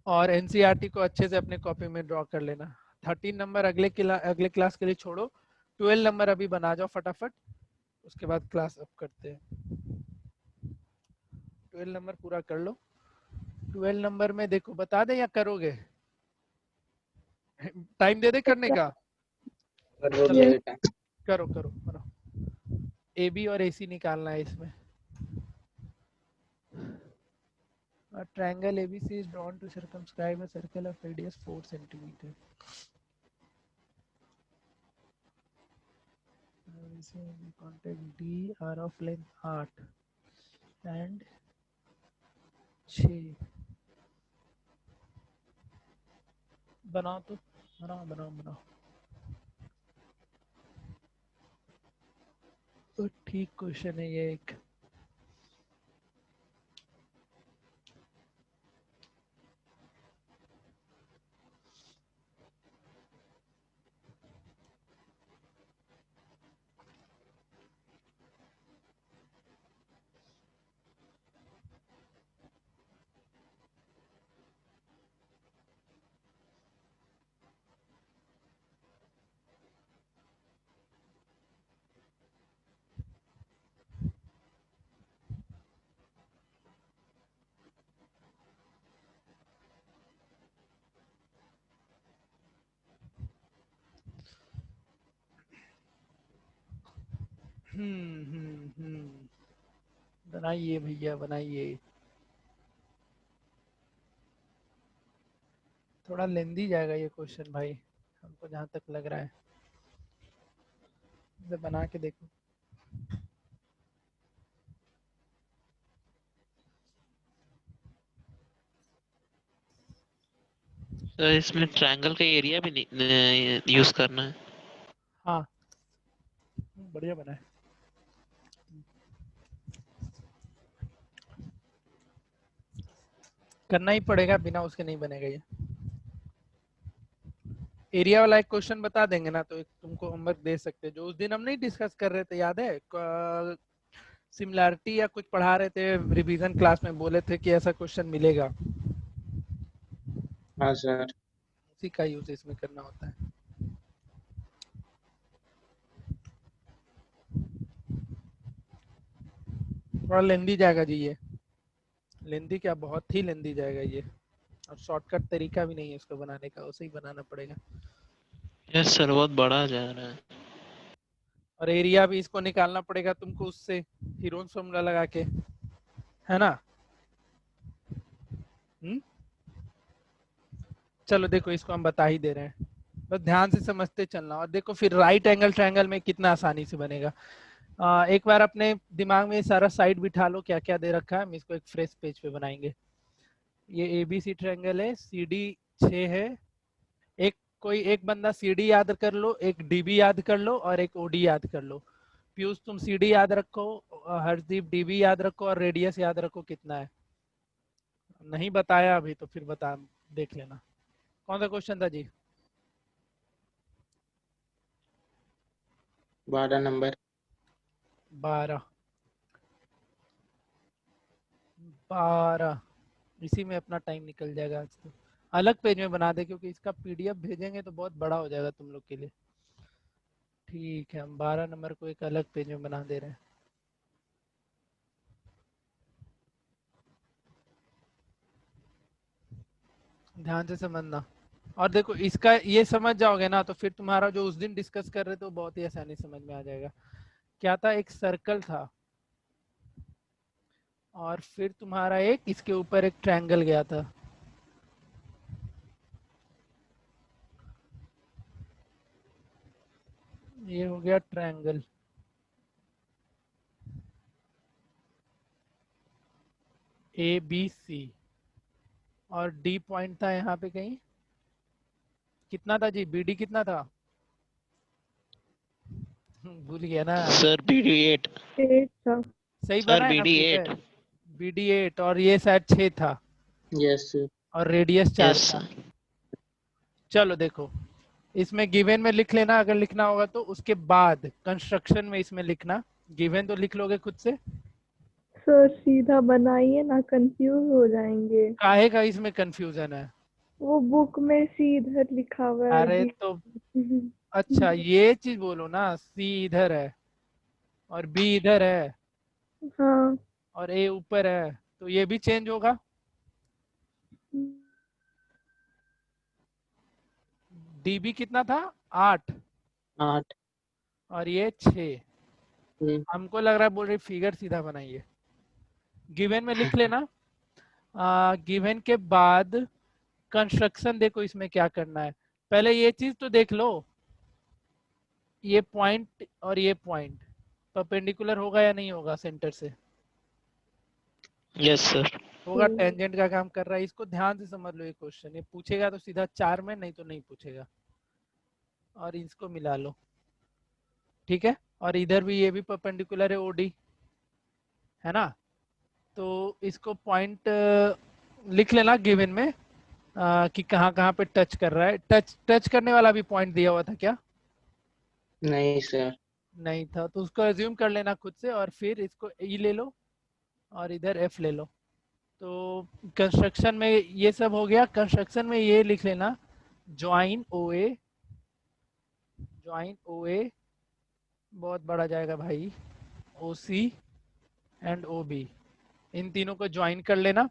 और एनसीईआरटी को अच्छे से अपने कॉपी में ड्रॉ कर लेना। 13 नंबर अगले क्लास के लिए छोड़ो, 12 नंबर अभी बना जाओ फटाफट, उसके बाद क्लास अप करते हैं। 12 नंबर पूरा कर लो। 12 नंबर में देखो, बता दे या करोगे? टाइम दे दे करने का। करो करो बनाओ। ए बी और ए सी निकालना है इसमें। A triangle ABC is drawn to circumscribe a circle of radius 4 centimeter. Contact D are of length 8 and 6। बनाओ तो, बनाओ बनाओ बनाओ। तो ठीक क्वेश्चन है ये एक। बनाइए भैया बनाइए। थोड़ा लेंदी जाएगा ये क्वेश्चन भाई, हमको जहाँ तक लग रहा है। इसे बना के देखो। तो इसमें ट्रायंगल का एरिया भी यूज करना है। हाँ बढ़िया बना है। करना ही पड़ेगा, बिना उसके नहीं बनेगा ये। एरिया वाला एक क्वेश्चन बता देंगे ना तो एक तुमको होमवर्क दे सकते हैं। जो उस दिन हम नहीं डिस्कस कर रहे थे, याद है? सिमिलैरिटी या कुछ पढ़ा रहे थे रिवीजन क्लास में, बोले थे कि ऐसा क्वेश्चन मिलेगा। हाँ सर। उसी का यूज इसमें करना होता है। थोड़ा लेंदी जाएगा जी ये, लेंदी क्या, बहुत ही लेंदी जाएगा ये। और शॉर्टकट तरीका भी नहीं है इसको बनाने का, उसे ही बनाना पड़ेगा। यस सर, बहुत बड़ा जा रहा है। और एरिया भी इसको निकालना पड़ेगा तुमको उससे, हीरोन फॉर्मूला लगा के, है ना? चलो देखो, इसको हम बता ही दे रहे हैं, बस ध्यान से समझते चलना। और देखो फिर राइट एंगल ट्रायंगल में कितना आसानी से बनेगा। एक बार अपने दिमाग में सारा साइड बिठा लो, क्या क्या दे रखा है। हम इसको एक फ्रेश पेज पे बनाएंगे। ये एबीसी ट्रायंगल है, सीडी 6 है। एक कोई एक बंदा सीडी याद कर लो, एक डीबी याद कर लो और एक ओडी याद कर लो। पीयूष तुम सीडी याद रखो, हर्षदीप डीबी याद रखो और रेडियस याद रखो कितना है। नहीं बताया अभी तो फिर बता, देख लेना। कौन सा क्वेश्चन था जी? 12 नंबर। 12 12 इसी में अपना टाइम निकल जाएगा आज तो। अलग पेज में बना दे, क्योंकि इसका पीडीएफ भेजेंगे तो बहुत बड़ा हो जाएगा तुम लोग के लिए। ठीक है, हम 12 नंबर को एक अलग पेज में बना दे रहे हैं। ध्यान से समझना। और देखो इसका ये समझ जाओगे ना तो फिर तुम्हारा जो उस दिन डिस्कस कर रहे थे वो बहुत ही आसानी समझ में आ जाएगा। क्या था? एक सर्कल था और फिर तुम्हारा एक इसके ऊपर एक ट्रायंगल गया था। ये हो गया ट्रायंगल ए बी सी, और डी पॉइंट था यहाँ पे कहीं। कितना था जी? बीडी कितना था? भूल गया ना। Sir BD8। 8 था। सही सर बना है ना? BD8। बीडी 8 और ये शायद 6 था यस सर। और रेडियस 4 यस था। सर। चलो देखो, इसमें गिवन में लिख लेना अगर लिखना होगा तो, उसके बाद कंस्ट्रक्शन में इसमें लिखना। गिवन तो लिख लोगे खुद से? सर सीधा बनाइए ना, कंफ्यूज हो जाएंगे। काहे का इसमें कंफ्यूजन है? वो बुक में सी इधर लिखा हुआ है अरे डी। तो अच्छा ये चीज बोलो ना, सी इधर है और बी इधर है हाँ। और ए ऊपर है, तो ये भी चेंज होगा। डीबी कितना था? 8 8। और ये 6। हमको लग रहा है बोल रही फिगर सीधा बनाइए। गिवन में लिख लेना। गिवन के बाद कंस्ट्रक्शन देखो इसमें क्या करना है। पहले ये चीज तो देख लो, ये पॉइंट और ये पॉइंट परपेंडिकुलर होगा या नहीं होगा सेंटर से? Yes sir. होगा, टेंजेंट का काम कर रहा है। इसको ध्यान से समझ लो, ये क्वेश्चन ये पूछेगा तो सीधा 4 में, नहीं तो नहीं पूछेगा। और इसको मिला लो, ठीक है। और इधर भी ये भी परपेंडिकुलर है ओडी, है ना? तो इसको पॉइंट लिख लेना गिवन में कि कहाँ कहाँ पे टच कर रहा है। टच करने वाला भी पॉइंट दिया हुआ था क्या? नहीं सर। नहीं था, तो उसको एज्यूम कर लेना खुद से। और फिर इसको ई ले लो और इधर एफ ले लो। तो कंस्ट्रक्शन में ये सब हो गया। कंस्ट्रक्शन में ये लिख लेना, ज्वाइन ओए, ज्वाइन ओए बहुत बड़ा जाएगा भाई, ओसी एंड ओबी, इन तीनों को ज्वाइन कर लेना।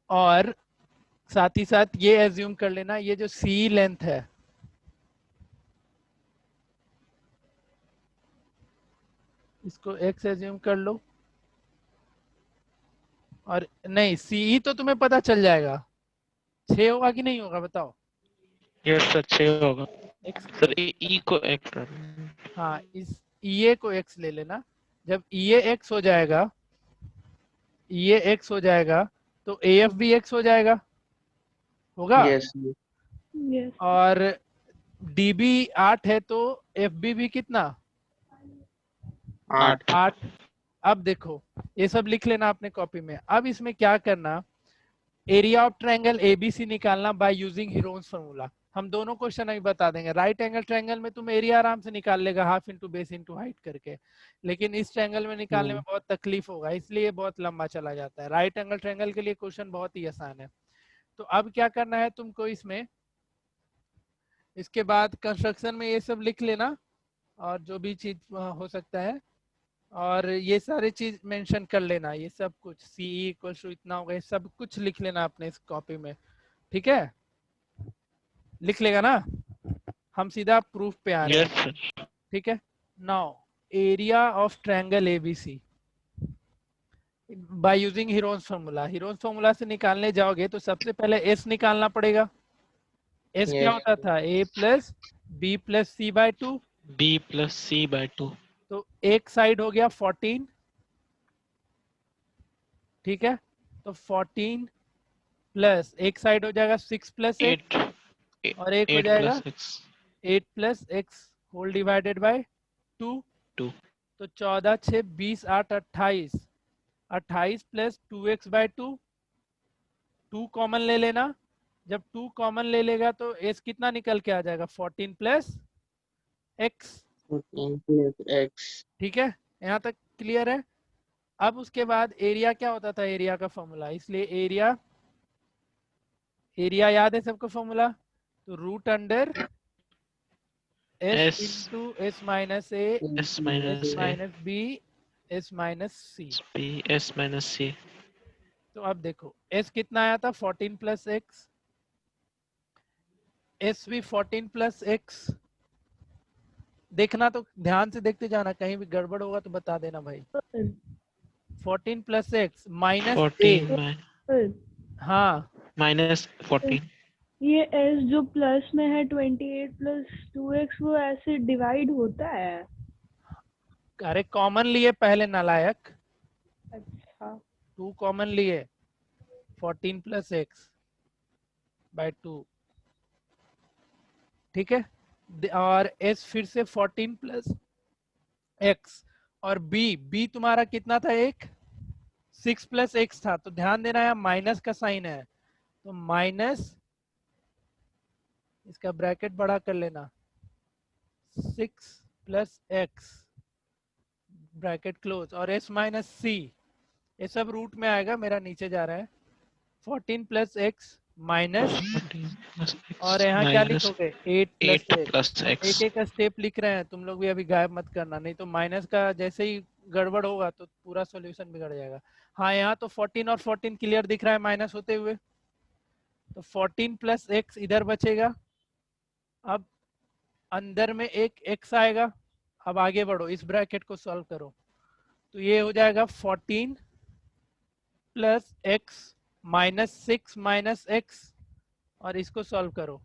और साथ ही साथ ये एज्यूम कर लेना, ये जो सी लेंथ है, इसको x एज्यूम कर लो, और नहीं CE तो तुम्हें पता चल जाएगा, 6 होगा कि नहीं होगा बताओ। यस सर 6 होगा x को सर। ई को एक्ट कर। हाँ इस EA को x ले लेना। जब EA x हो जाएगा, EA x हो जाएगा तो AF भी x हो जाएगा, होगा। Yes. यस और DB 8 है तो FB भी कितना, 8. 8। अब देखो ये सब लिख लेना अपने कॉपी में। अब इसमें क्या करना, एरिया ऑफ ट्रायंगल ABC निकालना बाय यूजिंग हीरोन्स फार्मूला। हम दोनों क्वेश्चन अभी बता देंगे। राइट एंगल ट्रायंगल में तुम एरिया आराम से निकाल लेगा, half into base into height करके, लेकिन इस ट्रायंगल में निकालने में बहुत तकलीफ होगा, इसलिए बहुत लंबा चला जाता है। राइट एंगल ट्रायंगल के लिए क्वेश्चन बहुत ही आसान है। तो अब क्या करना है तुमको इसमें, इसके बाद कंस्ट्रक्शन में ये सब लिख लेना और जो भी चीज हो सकता है, और ये सारी चीज मेंशन कर लेना, ये सब कुछ CE इक्वल्स टू इतना होगा, ये सब कुछ लिख लेना अपने इस कॉपी में, ठीक है। लिख लेगा ना, हम सीधा प्रूफ पे आ रहे यस हैं, सर। ठीक है। Now area of triangle ABC by using Heron's formula. Heron's formula से निकालने जाओगे तो सबसे पहले S निकालना पड़ेगा। S क्या Yes. होता था, A plus B plus C/2। B plus C/2। तो एक साइड हो गया 14, ठीक है। तो 14 प्लस एक साइड हो जाएगा 6 प्लस 8 और एक हो 8 जाएगा plus x 8 plus x whole divided by 2। 2। तो 14 6 20 8 28, 28 प्लस 2x/2, 2 कॉमन ले लेना। जब 2 कॉमन ले लेगा तो s कितना निकल के आ जाएगा, 14 प्लस x, 14 plus x. ठीक है। यहाँ तक क्लियर है। अब उसके बाद एरिया क्या होता था, एरिया का फॉर्मूला, इसलिए एरिया, एरिया याद है सबको फॉर्मूला, तो root under S S into S minus A S minus S A minus B S minus C। B S minus C। तो अब देखो S कितना आया था, 14 प्लस x, S भी 14 प्लस x। देखना तो ध्यान से देखते जाना, कहीं भी गड़बड़ होगा तो बता देना भाई। 14 प्लस x माइनस A, 14 में हाँ minus 14। ये s जो प्लस में है 28 प्लस 2x वो ऐसे डिवाइड होता है। अरे कॉमन लिए पहले नालायक, अच्छा 2 कॉमन लिए, 14 प्लस x बाय 2, ठीक है। और s फिर से 14 प्लस x, और b तुम्हारा कितना था, एक 6 प्लस x था। तो ध्यान देना है माइनस का साइन है, तो माइनस, इसका ब्रैकेट बड़ा कर लेना, 6 प्लस x ब्रैकेट क्लोज, और s माइनस c, ये सब रूट में आएगा, मेरा नीचे जा रहा है, 14 plus x minus, 14 plus x और यहाँ क्या minus लिखोगे 8 प्लस 8 x। plus x। एक एक का स्टेप लिख रहे हैं, तुम लोग भी अभी गायब मत करना, नहीं तो माइनस का जैसे ही गड़बड़ होगा तो पूरा सॉल्यूशन बिगड़ जाएगा। हाँ यहाँ तो 14 और 14 क्लियर दिख रहा है माइनस होते हुए, तो 14 प्लस x इधर बचेगा। अब अंदर में एक x आएगा। अब आगे बढ़ो, इस ब्रैकेट को सॉल्व करो, तो ये हो जाएगा 14 plus x minus 6 minus x, और इसको सॉल्व करो,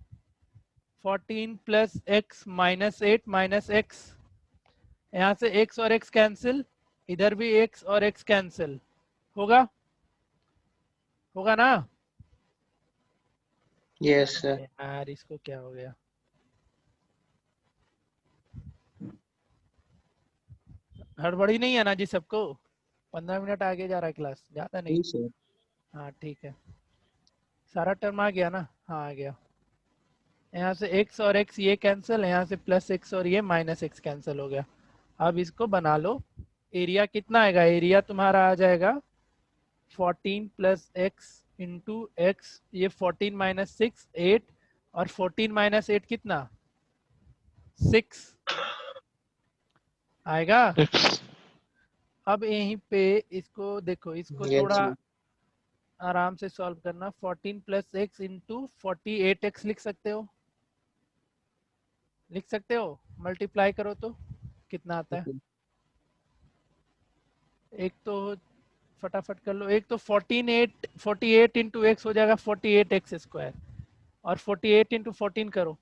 14 plus x minus 8 minus x, यहाँ से x और x कैंसिल, इधर भी x और x कैंसिल, होगा, होगा ना। Yes, sir. यार इसको क्या हो गया, हड़बड़ी नहीं है ना जी सबको, 15 मिनट आगे जा रहा है क्लास, ज्यादा नहीं। Yes, sir. हाँ ठीक है, सारा टर्म आ गया ना, हाँ आ गया। यहाँ से x और x ये कैंसिल, यहाँ से प्लस x और ये माइनस x कैंसिल हो गया। अब इसको बना लो, एरिया कितना आएगा, एरिया तुम्हारा आ जाएगा 14 प्लस x इंटू एक्स, ये 14 माइनस 6 8, और 14 माइनस 8 कितना 6 आएगा। 6। अब यहीं पे इसको देखो, इसको Yes, थोड़ा sir. आराम से सॉल्व करना, 14 प्लस एक्स इंटू 48x लिख सकते हो, लिख सकते हो, मल्टीप्लाई करो तो कितना आता है, Okay. एक तो फटाफट कर लो, एक तो 48 इंटू एक्स हो जाएगा 48x², और 48 इंटू 14 करो,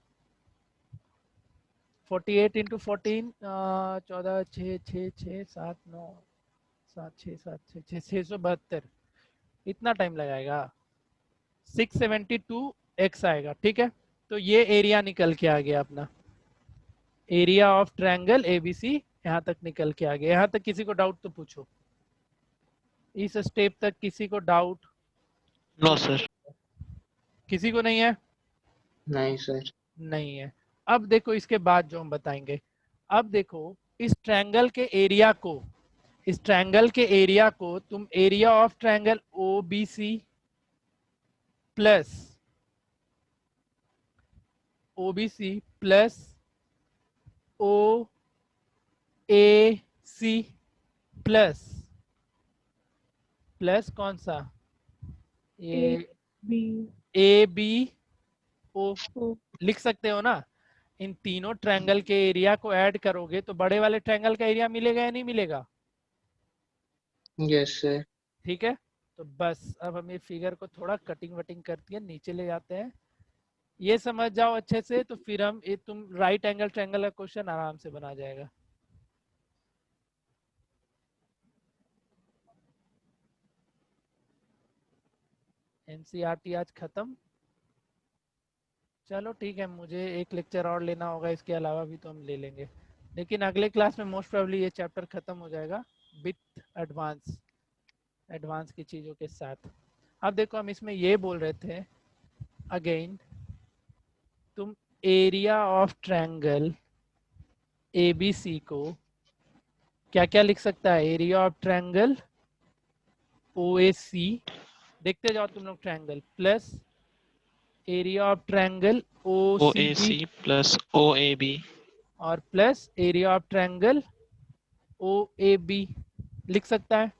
48 इंटू 14 14 6 6 6 7 9 7 6 7 6 6 672, इतना टाइम लगाएगा, 672x आएगा। ठीक है, तो ये एरिया निकल के आ गया अपना, एरिया ऑफ ट्रायंगल एबीसी यहाँ तक निकल के आ गया। यहाँ तक किसी को डाउट तो पूछो, इस स्टेप तक किसी को डाउट? No sir. किसी को नहीं है? नहीं सर। नहीं है। अब देखो इसके बाद जो हम बताएंगे, अब देखो इस ट्रायंगल के एरिया को, इस ट्रायंगल के एरिया को तुम area of triangle OBC plus O A C plus कौन सा, ये बी ए बी ओ ओ लिख सकते हो ना। इन तीनों ट्रायंगल के एरिया को ऐड करोगे तो बड़े वाले ट्रायंगल का एरिया मिलेगा या नहीं मिलेगा? Yes sir. ठीक है, तो बस अब हम ये फिगर को थोड़ा कटिंग वटिंग करती है नीचे ले जाते हैं, ये समझ जाओ अच्छे से, तो फिर हम ये तुम राइट एंगल ट्रायंगल का क्वेश्चन आराम से बना जाएगा। एनसीईआरटी आज खत्म। चलो ठीक है, मुझे एक लेक्चर और लेना होगा, इसके अलावा भी तो हम ले लेंगे, लेकिन अगले क्लास में मोस्ट प्रोबेबली ये चैप्टर खत्म हो जाएगा विथ एडवांस की चीज़ों के साथ। अब देखो हम इसमें ये बोल रहे थे अगेन, तुम एरिया ऑफ ट्रायंगल एबीसी को क्या क्या लिख सकता है? एरिया ऑफ ट्रायंगल ओएसी, देखते जाओ तुम लोग triangle, plus area of triangle OCB OAC plus OAB और plus area of triangle OAB लिख सकता है।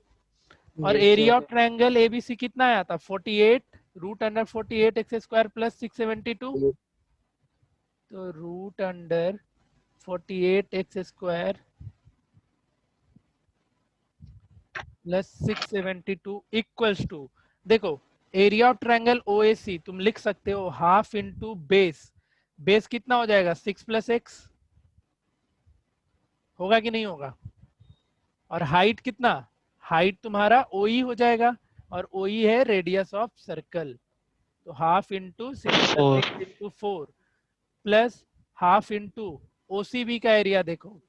और Yes, area sir. Of triangle ABC कितना आया था? 48 रूट अंडर 48x² प्लस 672, तो root under 48x² plus 672 equals to, देखो एरिया ऑफ ट्रायंगल ओएसी तुम लिख सकते हो हाफ इंटू बेस, बेस कितना हो जाएगा? 6 + x होगा कि नहीं होगा? और हाइट कितना? हाइट तुम्हारा ओई हो जाएगा, और ओई है रेडियस ऑफ सर्कल, तो half into 6 + 4 x into 4 plus half into OCB का एरिया, देखो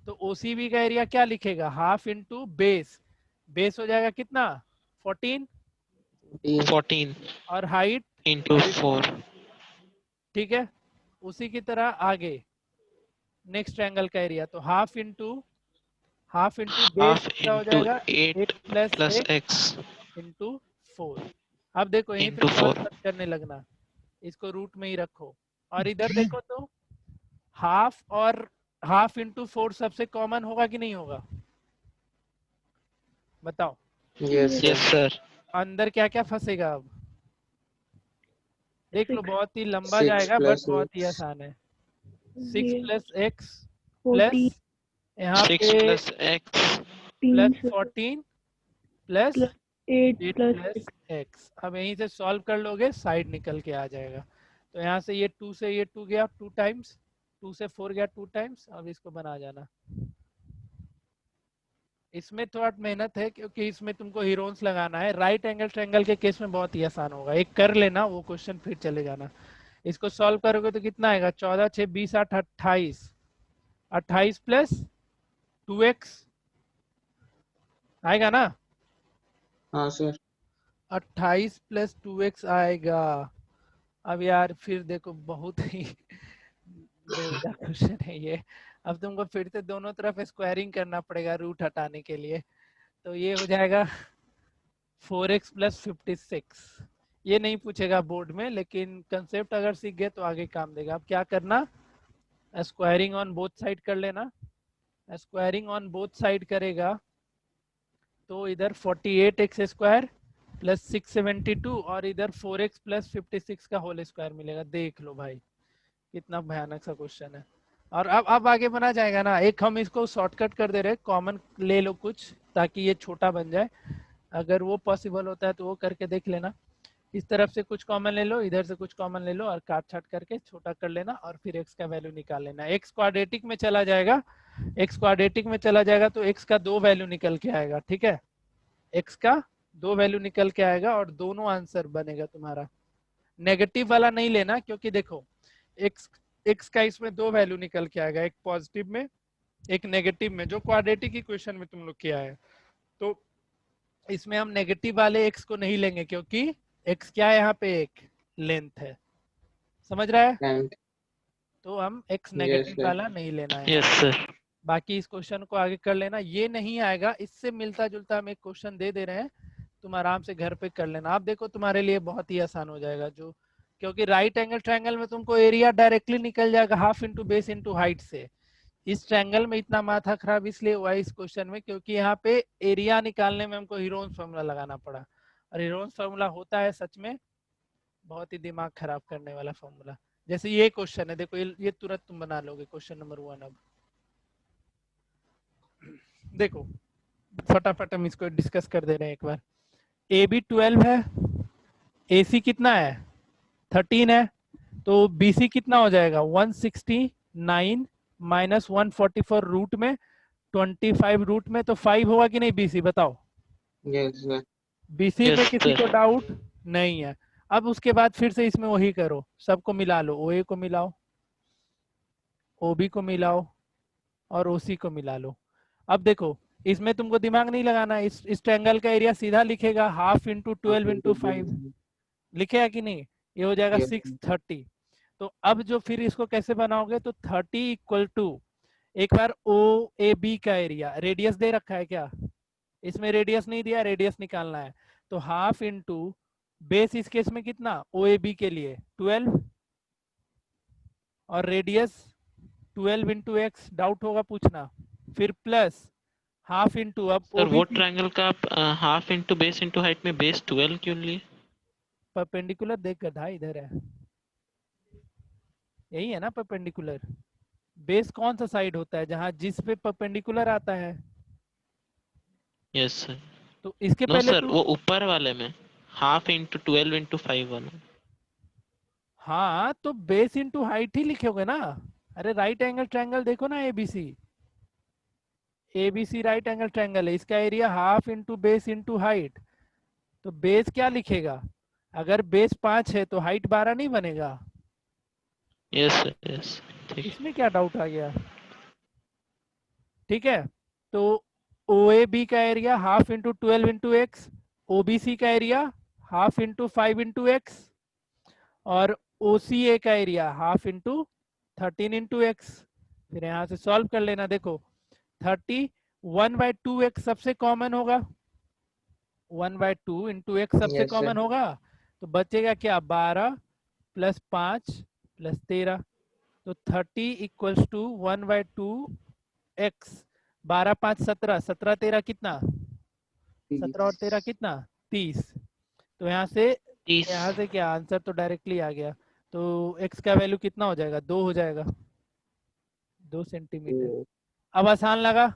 तो ओसीबी का एरिया क्या लिखेगा? हाफ इंटू बेस, बेस हो जाएगा कितना? 14 14 और हाइट इंटू 4 ठीक है। उसी की तरह आगे नेक्स्ट ट्रायंगल का एरिया, तो हाफ इंटू बेस हाफ कितना हो इंटू जाएगा? 8 8 प्लस + x x इंटू 4। अब देखो यहीं पे इंटू सॉल्व 4 मत करने लगना, इसको रूट में ही रखो, और इधर देखो तो हाफ और हाफ इंटू 4 सबसे कॉमन होगा कि नहीं होगा? बताओ Yes, यस sir. सर। अंदर क्या क्या फंसेगा? अब देख लो, 6 बहुत ही लंबा 6 जाएगा बट plus बहुत ही x. आसान है। 6 + x 14 प्लस यहाँ 6 पे plus x plus 14 plus 8 8 plus plus x। अब यहीं से सॉल्व कर लोगे, साइड निकल के आ जाएगा, तो यहाँ से ये 2 से ये 2 गया 2 टाइम्स, 2 से 4 गया 2 टाइम्स। अब इसको बना जाना, इसमें थोड़ा मेहनत है क्योंकि इसमें तुमको हीरोन्स लगाना है। राइट एंगल ट्रायंगल के केस में बहुत ही आसान होगा, एक कर लेना वो क्वेश्चन फिर चले जाना। इसको सॉल्व करोगे तो कितना आएगा? 14 6 20 8 28, 28 प्लस 2x आएगा ना? हाँ सर। 28 + 2x आएगा। अब यार फिर देखो बहुत ही बेवजह क्वेश्चन है ये, अब तुमको फिर से दोनों तरफ स्क्वायरिंग करना पड़ेगा रूट हटाने के लिए, तो ये हो जाएगा 4x + 56। ये नहीं पूछेगा बोर्ड में, लेकिन कंसेप्ट अगर सीख गए तो आगे काम देगा। अब क्या करना? स्क्वायरिंग ऑन बोथ साइड कर लेना। स्क्वायरिंग ऑन बोथ साइड करेगा तो इधर 48x² प्लस 672 और इधर 4x + 56 का होल स्क्वायर मिलेगा। देख लो भाई कितना भयानक सा क्वेश्चन है। और अब आगे बना जाएगा ना, एक हम इसको शॉर्टकट कर दे रहे, कॉमन ले लो कुछ, ताकि ये छोटा बन जाए। अगर वो पॉसिबल होता है तो वो करके देख लेना। इस तरफ से कुछ कॉमन ले लो, इधर से कुछ कॉमन ले लो और काट छाट करके छोटा कर लेना और फिर x का वैल्यू निकाल लेना। x क्वाड्रेटिक में चला जाएगा, x क्वाड्रेटिक में चला जाएगा तो x का 2 वैल्यू निकल के आएगा। ठीक है, x का 2 वैल्यू निकल के आएगा और दोनों आंसर बनेगा तुम्हारा। नेगेटिव वाला नहीं लेना, क्योंकि देखो x का इसमें 2 वैल्यू निकल के आएगा, एक पॉजिटिव में एक नेगेटिव में, जो क्वाड्रेटिक इक्वेशन में तुम लोग किया है। तो इसमें हम नेगेटिव वाले x को नहीं लेंगे, क्योंकि x क्या है यहाँ पे, एक लेंथ है, समझ रहा है? Length. तो हम x Yes, नेगेटिव sir. वाला नहीं लेना है। Yes sir. बाकी इस क्वेश्चन को आगे कर लेना, ये नहीं आएगा, इससे मिलता जुलता हम एक क्वेश्चन दे दे रहे हैं, तुम आराम से घर पे कर लेना। आप देखो तुम्हारे लिए बहुत ही आसान हो जाएगा, जो क्योंकि राइट एंगल ट्रायंगल में तुमको एरिया डायरेक्टली निकल जाएगा half into base into height से। इस ट्रायंगल में इतना माथा खराब इसलिए हुआ इस क्वेश्चन में, क्योंकि यहाँ पे एरिया निकालने में हमको हीरोन्स फार्मूला लगाना पड़ा, और हीरोन्स फार्मूला होता है सच में बहुत ही दिमाग खराब करने वाला फार्मूला। जैसे ये क्वेश्चन है, देखो ये तुरंत तुम बना लोगे क्वेश्चन नंबर 1। अब देखो फटाफट हम इसको डिस्कस कर दे रहे हैं एक बार। ए बी 12 है, ए सी कितना है 13 है, तो बी सी कितना हो जाएगा 169 माइनस 144 रूट में 25 रूट में, तो 5 होगा कि नहीं बीसी, बताओ। Yes, sir. बीसी Yes, पे किसी sir. को डाउट नहीं है। अब उसके बाद फिर से इसमें वही करो, सबको मिला लो, ओ ए को मिलाओ, ओ बी को मिलाओ और ओ सी को मिला लो। अब देखो इसमें तुमको दिमाग नहीं लगाना, इस ट्रायंगल का एरिया सीधा लिखेगा हाफ इंटू 12 इंटू 5, लिखेगा कि नहीं, ये हो जाएगा Yes. 630। तो अब जो फिर इसको कैसे बनाओगे, तो 30 इक्वल टू एक बार ओ ए बी का एरिया, रेडियस दे रखा है क्या, इसमें रेडियस नहीं दिया, रेडियस निकालना है, तो हाफ इंटू बेस इस केस में कितना ओ ए बी के लिए 12 और रेडियस 12 इंटू एक्स, डाउट होगा पूछना, फिर प्लस हाफ इंटू, अब सर वो ओबी ट्रायंगल का आप half into base into height में बेस 12 क्यों लिए? परपेंडिकुलर देख गधा इधर है, यही है ना परपेंडिकुलर। बेस कौन सा साइड होता है जहां जिस पे परपेंडिकुलर आता है, यस सर। तो इसके नो पहले सर, तू वो ऊपर वाले में हाफ इंटू 12 इंटू 5 वाला। हाँ तो बेस इंटू हाइट ही लिखोगे ना। अरे राइट एंगल ट्रायंगल देखो ना, एबीसी राइट एंगल ट्रायंगल है, इसका area half into base into height, तो बेस क्या लिखेगा, अगर बेस 5 है तो हाइट 12 नहीं बनेगा। Yes sir, yes. ठीक है। इसमें क्या डाउट आ गया, ठीक है। तो ओ ए बी का area half into 12 into x, OBC का area half into 5 into x, और ओसीए का area half into 13 into x. फिर यहाँ से सॉल्व कर लेना, देखो 30 1/2x सबसे कॉमन होगा, 1/2 इंटू एक्स सबसे Yes, sir. कॉमन होगा, तो बचेगा क्या 12 प्लस 5 प्लस 13, तो 30 इक्वल्स टू 1/2x, 12 5 17, 17 13 कितना, 17 और 13 कितना 30, तो यहाँ से 30। क्या आंसर तो डायरेक्टली आ गया, तो x का वैल्यू कितना हो जाएगा 2 हो जाएगा, 2 सेंटीमीटर। अब आसान लगा,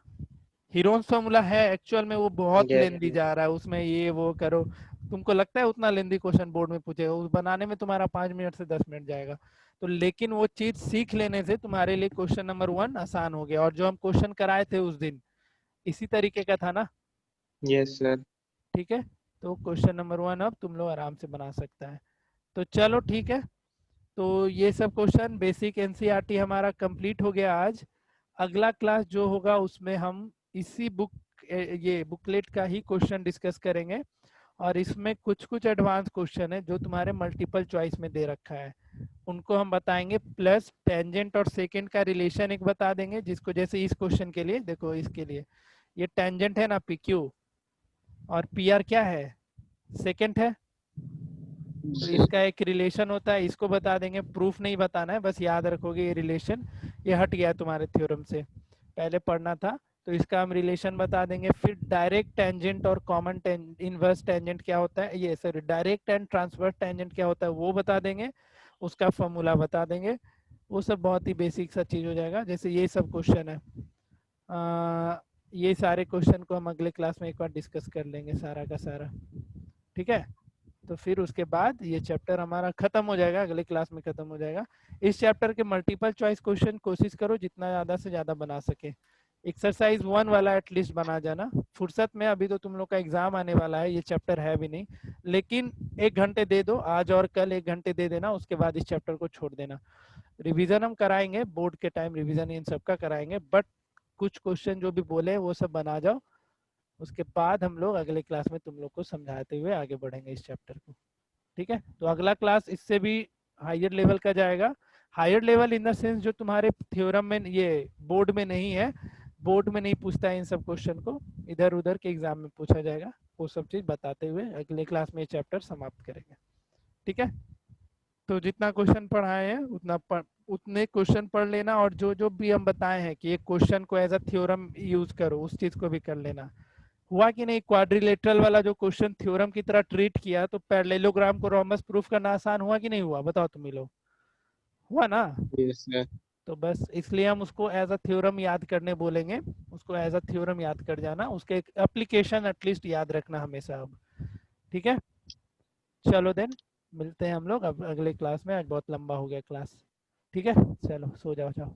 हीरोन्स फार्मूला है एक्चुअल में, वो बहुत Yes. लेंदी जा रहा है, उसमें ये वो करो, तुमको लगता है उतना लेंदी क्वेश्चन बोर्ड में पूछेगा, उस बनाने में तुम्हारा 5 मिनट से 10 मिनट जाएगा, तो लेकिन वो चीज सीख लेने से तुम्हारे लिए क्वेश्चन नंबर 1 आसान हो गया। और जो हम क्वेश्चन कराए थे उस दिन इसी तरीके का था ना, Yes, sir. ठीक है, तो क्वेश्चन नंबर 1 अब तुम लोग आराम से बना सकता है। तो चलो ठीक है, तो ये सब क्वेश्चन बेसिक एनसीईआरटी हमारा कंप्लीट हो गया आज। अगला क्लास जो होगा उसमें हम इसी ये बुकलेट का ही क्वेश्चन डिस्कस करेंगे, और इसमें कुछ कुछ एडवांस क्वेश्चन है जो तुम्हारे मल्टीपल चॉइस में दे रखा है, उनको हम बताएंगे, प्लस टेंजेंट और सेकंड का रिलेशन एक बता देंगे, जिसको जैसे इस क्वेश्चन के लिए देखो, इसके लिए ये टेंजेंट है ना PQ, और PR क्या है सेकंड है, तो इसका एक रिलेशन होता है, इसको बता देंगे, प्रूफ नहीं बताना है, बस याद रखोगे ये रिलेशन, ये हट गया तुम्हारे थ्योरम से, पहले पढ़ना था, तो इसका हम रिलेशन बता देंगे। फिर डायरेक्ट टेंजेंट और कॉमन इनवर्स टेंजेंट क्या होता है, ये sorry direct and transverse tangent क्या होता है वो बता देंगे, उसका फॉर्मूला बता देंगे, वो सब बहुत ही बेसिक सा चीज हो जाएगा। जैसे ये सब क्वेश्चन है ये सारे क्वेश्चन को हम अगले क्लास में एक बार डिस्कस कर लेंगे सारा का सारा, ठीक है। तो फिर उसके बाद ये चैप्टर हमारा खत्म हो जाएगा, अगले क्लास में खत्म हो जाएगा। इस चैप्टर के मल्टीपल चॉइस क्वेश्चन कोशिश करो जितना ज्यादा से ज्यादा बना सके। एक्सरसाइज 1 वाला एटलीस्ट बना जाना फुर्सत में, अभी तो तुम लोग का एग्जाम आने वाला है, ये चैप्टर है भी नहीं, लेकिन 1 घंटे दे दो, आज और कल 1 घंटे दे देना, उसके बाद इस चैप्टर को छोड़ देना। रिवीजन हम कराएंगे, बोर्ड के टाइम रिवीजन इन सब का कराएंगे, बट कुछ क्वेश्चन जो भी बोले वो सब बना जाओ, उसके बाद हम लोग अगले क्लास में तुम लोग को समझाते हुए आगे बढ़ेंगे इस चैप्टर को, ठीक है। तो अगला क्लास इससे भी हायर लेवल का जाएगा, higher level in the sense जो तुम्हारे थ्योरम में, ये बोर्ड में नहीं है, बोर्ड में नहीं पूछता है इन सब क्वेश्चन को, इधर उधर के एग्जाम में पूछा जाएगा, वो सब चीज बताते हुए अगले क्लास में ये चैप्टर समाप्त करेंगे, ठीक है। तो जितना क्वेश्चन पढ़ाए हैं उतने क्वेश्चन पढ़ लेना, और जो जो भी हम बताए हैं कि एक क्वेश्चन को एज अ थ्योरम यूज करो, उस चीज को भी कर लेना। हुआ कि नहीं, क्वाड्रिलेटरल वाला जो क्वेश्चन थ्योरम की तरह ट्रीट किया, तो पैरेललोग्राम को रोमस प्रूफ करना आसान हुआ कि नहीं हुआ, बताओ तुम ही लोग, हुआ ना। Yes sir. तो बस इसलिए हम उसको एज अ थ्योरम याद करने बोलेंगे, उसको एज अ थ्योरम याद कर जाना, उसके एप्लीकेशन एटलीस्ट याद रखना हमेशा अब, ठीक है। चलो देन मिलते हैं हम लोग अब अगले क्लास में, आज बहुत लंबा हो गया क्लास, ठीक है। चलो सो जाओ जाओ।